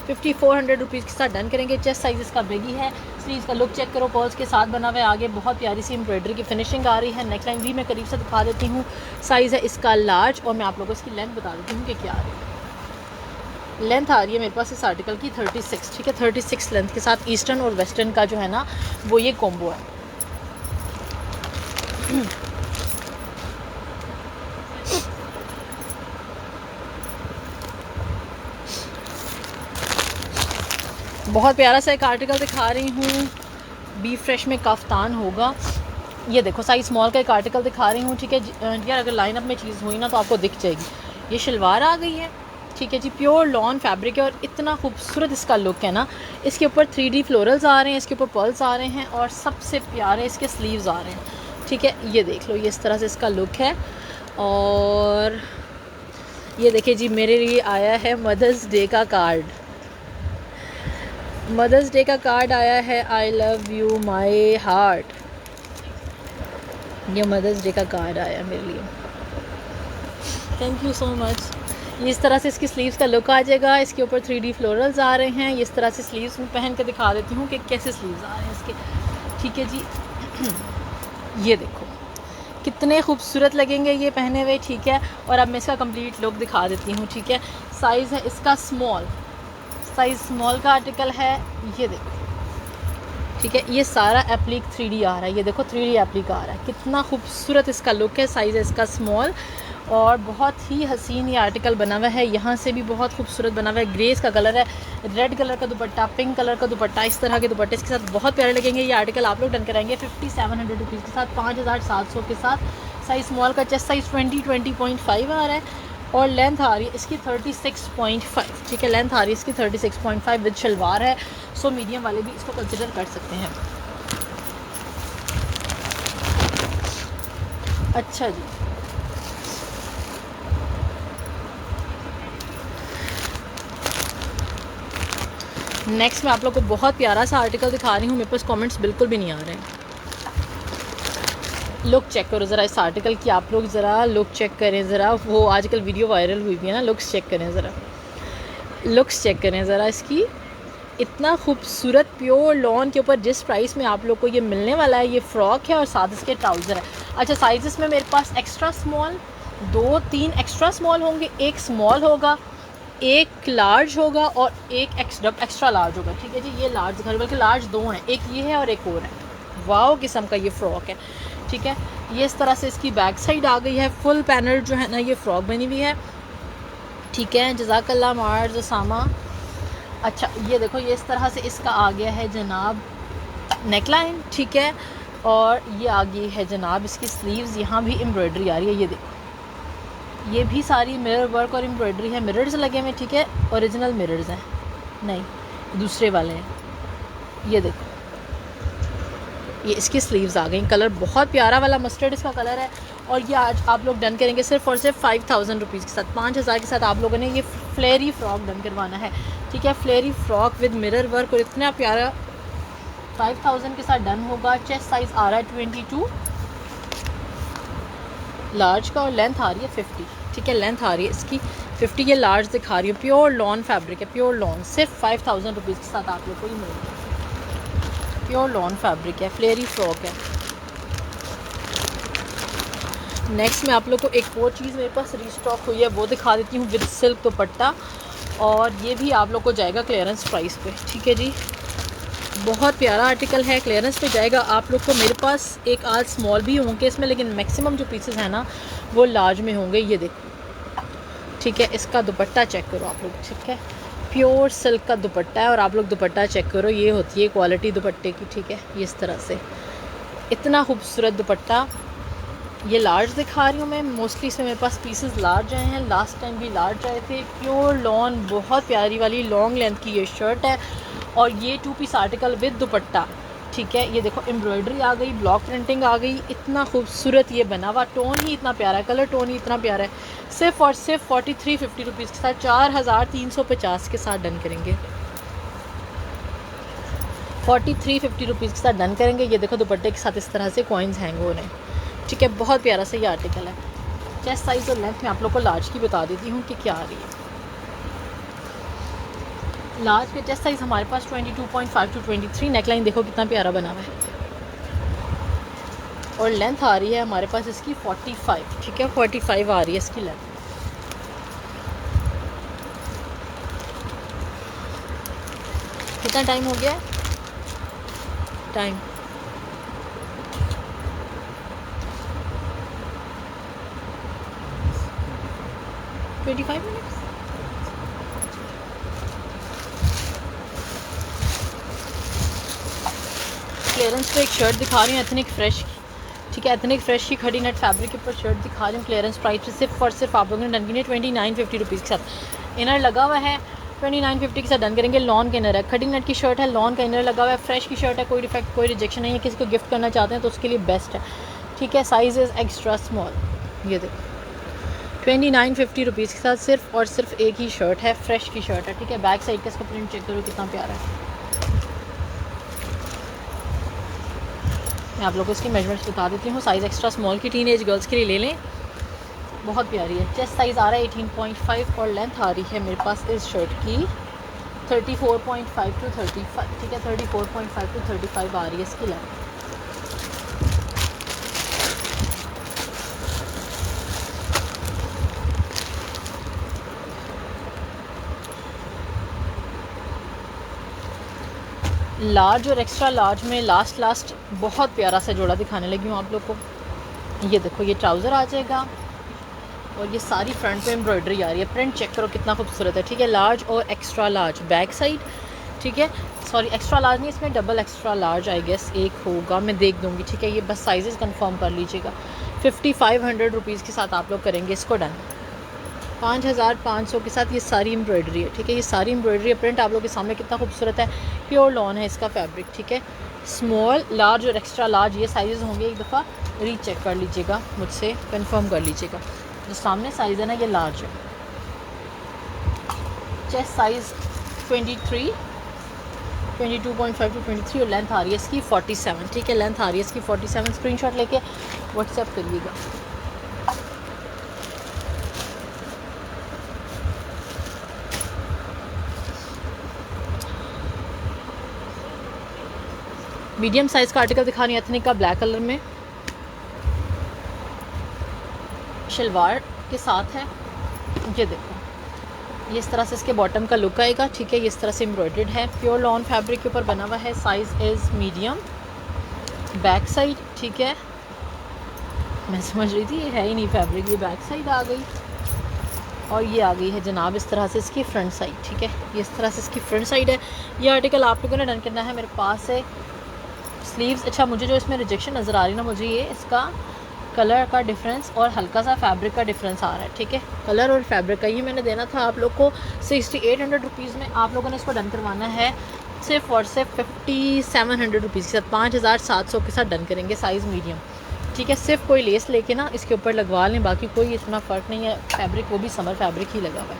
Speaker 1: 5400 रुपीज़ के साथ डन करेंगे। चेस्ट साइज़ इसका बिगी है, स्लीव्स का लुक चेक करो, पर्ल्स के साथ बना हुआ है, आगे बहुत प्यारी सी एम्ब्रॉयडरी की फिनिशिंग आ रही है। नेक लाइन भी मैं करीब से दिखा देती हूँ, साइज़ है इसका लार्ज, और मैं आप लोगों को इसकी लेंथ बता देती हूँ कि क्या आ रही है। लेंथ आ रही है मेरे पास इस आर्टिकल की 36, ठीक है, 36 लेंथ के साथ ईस्टर्न और वेस्टर्न का जो है ना वो ये कॉम्बो है। बहुत प्यारा सा एक आर्टिकल दिखा रही हूँ, बी फ्रेश में कफ्तान होगा। ये देखो साइज स्मॉल का एक आर्टिकल दिखा रही हूँ, ठीक है यार, अगर लाइनअप में चीज़ हुई ना तो आपको दिख जाएगी। ये शलवार आ गई है, ठीक है जी, प्योर लॉन फैब्रिक है, और इतना खूबसूरत इसका लुक है ना। इसके ऊपर 3D फ्लोरल्स आ रहे हैं, इसके ऊपर पर्ल्स आ रहे हैं, और सबसे प्यारे इसके स्लीव्स आ रहे हैं, ठीक है। ये देख लो, ये इस तरह से इसका लुक है। और ये देखिए जी, मेरे लिए आया है मदर्स डे का कार्ड, मदर्स डे का कार्ड आया है, I love you my heart. ये मदर्स डे का कार्ड आया मेरे लिए, थैंक यू सो मच। ये इस तरह से इसकी स्लीव्स का लुक आ जाएगा, इसके ऊपर 3D फ्लोरल्स आ रहे हैं। ये इस तरह से स्लीव्स में पहन कर दिखा देती हूँ कि कैसे स्लीव्स आ रहे हैं इसके, ठीक है जी। ये देखो कितने खूबसूरत लगेंगे ये पहने हुए, ठीक है। और अब मैं इसका कंप्लीट लुक दिखा देती हूँ, ठीक है। साइज़ है इसका स्मॉल, साइज़ स्मॉल का आर्टिकल है, ये देखो, ठीक है। ये सारा एप्लिक 3D आ रहा है, ये देखो 3D एप्लिक आ रहा है, कितना खूबसूरत इसका लुक है। साइज़ है इसका स्मॉल, और बहुत ही हसीन ये आर्टिकल बना हुआ है। यहाँ से भी बहुत खूबसूरत बना हुआ है, ग्रेस का कलर है, रेड कलर का दुपट्टा, पिंक कलर का दुपट्टा, इस तरह के दुपट्टे इसके साथ बहुत प्यारे लगेंगे। ये आर्टिकल आप लोग डन कराएंगे 5700 रुपीज़ के साथ, 5700 के साथ। साइज़ स्मॉल का, चेस्ट साइज़ 20.5 आ रहा है, और लेंथ आ रही है इसकी 36.5, ठीक है। लेंथ आ रही है इसकी 36.5 विद शलवार है, सो मीडियम वाले भी इसको कंसिडर कर सकते हैं। अच्छा जी, नेक्स्ट मैं आप लोग को बहुत प्यारा सा आर्टिकल दिखा रही हूँ, मेरे पास कमेंट्स बिल्कुल भी नहीं आ रहे हैं। लुक चेक करो ज़रा इस आर्टिकल की, आप लोग ज़रा लुक चेक करें ज़रा, वो आजकल वीडियो वायरल हुई है ना, लुक्स चेक करें ज़रा, लुक्स चेक करें ज़रा इसकी। इतना खूबसूरत प्योर लॉन के ऊपर जिस प्राइस में आप लोग को ये मिलने वाला है, ये फ़्रॉक है और साथ इसके ट्राउज़र है। अच्छा, साइज़ में मेरे पास एक्स्ट्रा स्मॉल, 2-3 एक्स्ट्रा स्मॉल होंगे, एक स्मॉल होगा, एक लार्ज होगा, और एक एक्स्ट्रा लार्ज होगा, ठीक है जी। ये लार्ज दिखा रही, बल्कि लार्ज 2 हैं, एक ये है और एक और है। वाओ किस्म का ये फ़्रॉक है, ठीक है। ये इस तरह से इसकी बैक साइड आ गई है, फुल पैनल जो है ना ये फ़्रॉक बनी हुई है, ठीक है। जज़ाकल्लाह मार्ज सामा। अच्छा, ये देखो, ये इस तरह से इसका आ गया है जनाब नेकलाइन, ठीक है। और ये आ गई है जनाब इसकी स्लीव्स, यहाँ भी एम्ब्रॉयडरी आ रही है, ये देखो, ये भी सारी मिरर वर्क और एम्ब्रॉयडरी है, मिरर्स लगे हुए, ठीक है। ओरिजिनल मिरर्स हैं, नहीं दूसरे वाले हैं। ये देखो, ये इसकी स्लीव्स आ गई, कलर बहुत प्यारा वाला मस्टर्ड इसका कलर है। और ये आज आप लोग डन करेंगे सिर्फ और सिर्फ 5000 रुपीज़ के साथ, 5000 के साथ आप लोगों ने ये फ्लेरी फ्रॉक डन करवाना है, ठीक है। फ्लेरी फ्रॉक विद मिरर वर्क, और इतना प्यारा 5000 के साथ डन होगा। चेस्ट साइज़ आ रहा है 22 लार्ज का, और लेंथ आ रही है 50, ठीक है। लेंथ आ रही है इसकी 50, ये लार्ज दिखा रही है, प्योर लॉन फैब्रिक है, प्योर लॉन, सिर्फ 5000 रुपीज़ के साथ आप लोग को ये मिलेगा। प्योर लॉन फैब्रिक है, फ्लेरी फ्रॉक है। नेक्स्ट मैं आप लोग को एक और चीज़ मेरे पास रीस्टॉक हुई है वो दिखा देती हूँ, विद सिल्क दुपट्टा, और ये भी आप लोग को जाएगा क्लियरेंस प्राइस पे, ठीक है जी। बहुत प्यारा आर्टिकल है, क्लियरेंस पे जाएगा आप लोग को। मेरे पास एक आज स्मॉल भी होंगे इसमें, लेकिन मैक्सिमम जो पीसेस हैं ना वो लार्ज में होंगे। ये देखो, ठीक है। इसका दुपट्टा चेक करो आप लोग, ठीक है। प्योर सिल्क का दुपट्टा है, और आप लोग दुपट्टा चेक करो, ये होती है क्वालिटी दुपट्टे की, ठीक है। ये इस तरह से इतना खूबसूरत दुपट्टा, ये लार्ज दिखा रही हूँ मैं, मोस्टली इसमें मेरे पास पीसेस लार्ज आए हैं, लास्ट टाइम भी लार्ज आए थे। प्योर लॉन, बहुत प्यारी वाली लॉन्ग लेंथ की ये शर्ट है, और ये 2 पीस आर्टिकल विद दुपट्टा, ठीक है। ये देखो, एम्ब्रॉयडरी आ गई, ब्लॉक प्रिंटिंग आ गई, इतना खूबसूरत ये बना हुआ, टोन ही इतना प्यारा है, कलर टोन ही इतना प्यारा है। सिर्फ और सिर्फ 4350 रुपीज़ के साथ, 4350 के साथ डन करेंगे, 4350 रुपीज़ के साथ डन करेंगे। ये देखो, दुपट्टे के साथ इस तरह से कॉइन्स हैंग हो रहे हैं, ठीक है, बहुत प्यारा सा ये आर्टिकल है। चेस्ट साइज़ और लेंथ में आप लोग को लार्ज की बता देती हूँ कि क्या आ रही है। लार्ज के चेस्ट साइज़ हमारे पास 22.5 to 23। नेकलाइन देखो कितना प्यारा बना हुआ है, और लेंथ आ रही है हमारे पास इसकी 45। ठीक है, 45 आ रही है इसकी लेंथ। कितना टाइम हो गया है? Time 25 minutes. क्लियरेंस पे एक शर्ट दिखा रही हूँ एथनिक फ्रेश की। ठीक है, एथनिक फ्रेश की खड़ी नेट फैब्रिक के ऊपर शर्ट दिखा रही हूँ क्लियरेंस प्राइस पे सिर्फ और सिर्फ आप लोगों ने डन की 2950 रुपीज़ के साथ। इनर लगा हुआ है 2950 के साथ डन करेंगे। लॉन का इनर है, खड़ी नेट की शर्ट है, लॉन का इनर लगा हुआ है, फ्रेश की शर्ट है, कोई डिफेक्ट कोई रिजेक्शन नहीं है। किसी को गिफ्ट करना चाहते हैं तो उसके लिए बेस्ट है। ठीक है, साइज़ इज़ एक्स्ट्रा स्मॉल। ये देखो 2950 रुपीज़ के साथ सिर्फ और सिर्फ एक ही शर्ट है, फ्रेश की शर्ट है। ठीक है, बैक साइड का इसका प्रिंट चेक करो कितना प्यारा है। मैं आप लोगों को इसकी मेजरमेंट्स बता देती हूँ। साइज़ एक्स्ट्रा स्मॉल की टीनेज गर्ल्स के लिए ले लें, बहुत प्यारी है। चेस्ट साइज़ आ रहा है 18.5 और लेंथ आ रही है मेरे पास इस शर्ट की 34.5 to 35। ठीक है, 34.5 to 35 आ रही है इसकी लेंथ। लार्ज और एक्स्ट्रा लार्ज में लास्ट बहुत प्यारा सा जोड़ा दिखाने लगी हूँ आप लोग को। ये देखो, ये ट्राउज़र आ जाएगा और ये सारी फ्रंट पे एम्ब्रॉयडरी आ रही है। प्रिंट चेक करो कितना खूबसूरत है। ठीक है, लार्ज और एक्स्ट्रा लार्ज बैक साइड। ठीक है, सॉरी एक्स्ट्रा लार्ज नहीं, इसमें double extra large I guess एक होगा, मैं देख दूँगी। ठीक है, ये बस साइजेस कंफर्म कर लीजिएगा। 5500 रुपीज़ के साथ आप लोग करेंगे इसको डन। 5500 के साथ ये सारी एम्ब्रॉयडरी है। ठीक है, ये सारी एम्ब्रॉयडरी है। प्रिंट आप लोग के सामने कितना खूबसूरत है, प्योर लॉन है इसका फैब्रिक। ठीक है, स्मॉल लार्ज और एक्स्ट्रा लार्ज ये साइज़ होंगे। एक दफ़ा रीचेक कर लीजिएगा, मुझसे कंफर्म कर लीजिएगा। जो सामने साइज़ है ना ये लार्ज है। चेस्ट साइज़ 22.5 to 23 और लेंथ आ रही है इसकी 47। ठीक है, लेंथ आ रही है इसकी 47। स्क्रीनशॉट लेके व्हाट्सएप करिएगा। मीडियम साइज़ का आर्टिकल दिखा रही है एथनिक का ब्लैक कलर में, शलवार के साथ है। ये देखो, ये इस तरह से इसके बॉटम का लुक आएगा। ठीक है, ये इस तरह से एम्ब्रॉयडर्ड है, प्योर लॉन फैब्रिक के ऊपर बना हुआ है। Size is medium. Back side, ठीक है, मैं समझ रही थी ये है ही नहीं फैब्रिक, ये बैक साइड आ गई और ये आ गई है जनाब इस तरह से इसकी फ्रंट साइड। ठीक है, ये इस तरह से इसकी फ्रंट साइड है। ये आर्टिकल आप लोगों ने डन करना है। मेरे पास है स्लीव्स। अच्छा, मुझे जो इसमें रिजेक्शन नज़र आ रही है ना, मुझे ये इसका कलर का डिफरेंस और हल्का सा फैब्रिक का डिफरेंस आ रहा है। ठीक है, कलर और फैब्रिक का ये मैंने देना था आप लोग को 6800 रुपीज़ में। आप लोगों ने इसको डन करवाना है सिर्फ और सिर्फ 5700 रुपीज़ के साथ, 5700 के साथ डन करेंगे। Size medium. ठीक है, सिर्फ कोई लेस लेके ना इसके ऊपर लगवा लें, बाकी कोई इतना फ़र्क नहीं है। फैब्रिक वो भी समर फैब्रिक ही लगा हुआ है।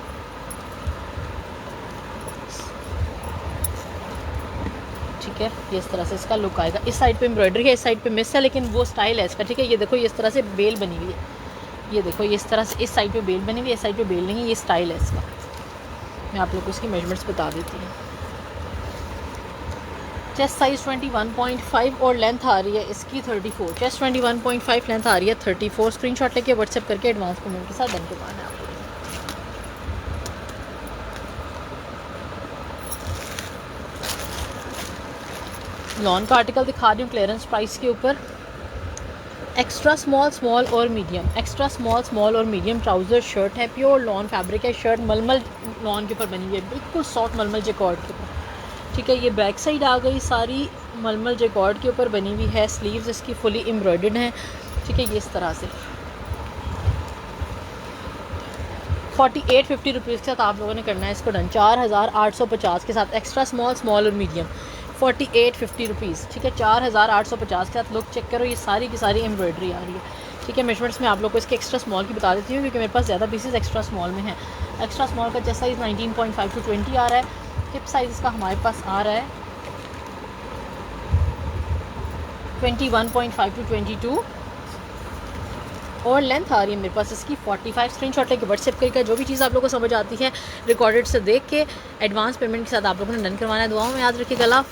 Speaker 1: ठीक है, ये इस तरह से इसका लुक आएगा। इस साइड पे एम्ब्रॉयडरी है, इस साइड पे मिस है, लेकिन वो स्टाइल है इसका। ठीक है, ये देखो, ये इस तरह से बेल बनी हुई है। ये देखो, ये इस तरह से इस साइड पे बेल बनी हुई है, इस साइड पे बेल नहीं है। ये स्टाइल है इसका। मैं आप लोग को इसकी मेजरमेंट्स बता देती हूँ। चेस्ट साइज़ 21.5 और लेंथ आ रही है इसकी 34। चेस्ट 21.5, लेंथ आ रही है 34। स्क्रीनशॉट लेके व्हाट्सएप करके एडवांस पेमेंट के साथ डन करवाना है आपको। लॉन का आर्टिकल दिखा रही हूँ क्लियरेंस प्राइस के ऊपर। एक्स्ट्रा स्मॉल, स्मॉल और मीडियम। एक्स्ट्रा स्मॉल, स्मॉल और मीडियम ट्राउज़र शर्ट है, प्योर लॉन फैब्रिक है। शर्ट मलमल लॉन के ऊपर बनी हुई है, बिल्कुल सॉफ्ट मलमल जैकॉर्ड के ऊपर। ठीक है, ये बैक साइड आ गई, सारी मलमल जैकॉर्ड के ऊपर बनी हुई है। स्लीव्स इसकी फुली एम्ब्रॉयडर्ड हैं। ठीक है, ये इस तरह से 4850 रुपीज़ के साथ आप लोगों ने करना है इसको डन। 4850 के साथ एक्स्ट्रा स्मॉल, स्मॉल और मीडियम 4850 रुपीज़। ठीक है, 4850 के साथ लुक चेक करो, ये सारी की सारी एम्ब्रॉयडरी आ रही है। ठीक है, मेजरमेंट्स में आप लोग को इसके एक्स्ट्रा स्मॉल की बता देती हूँ क्योंकि मेरे पास ज़्यादा पीसेस एक्स्ट्रा स्मॉल में हैं। एक्स्ट्रा स्मॉल का चेस्ट साइज़ 19.5 to 20 आ रहा है। हिप साइज़ इसका हमारे पास आ रहा है 21.5 to 22। और लेंथ आ रही है मेरे पास इसकी 45। स्क्रीनशॉट लेके व्हाट्सएप करके जो भी चीज़ आप लोगों को समझ आती है रिकॉर्डेड से देख के एडवांस पेमेंट के साथ आप लोगों ने डन करवाना है। दुआओं में याद रखिएगा।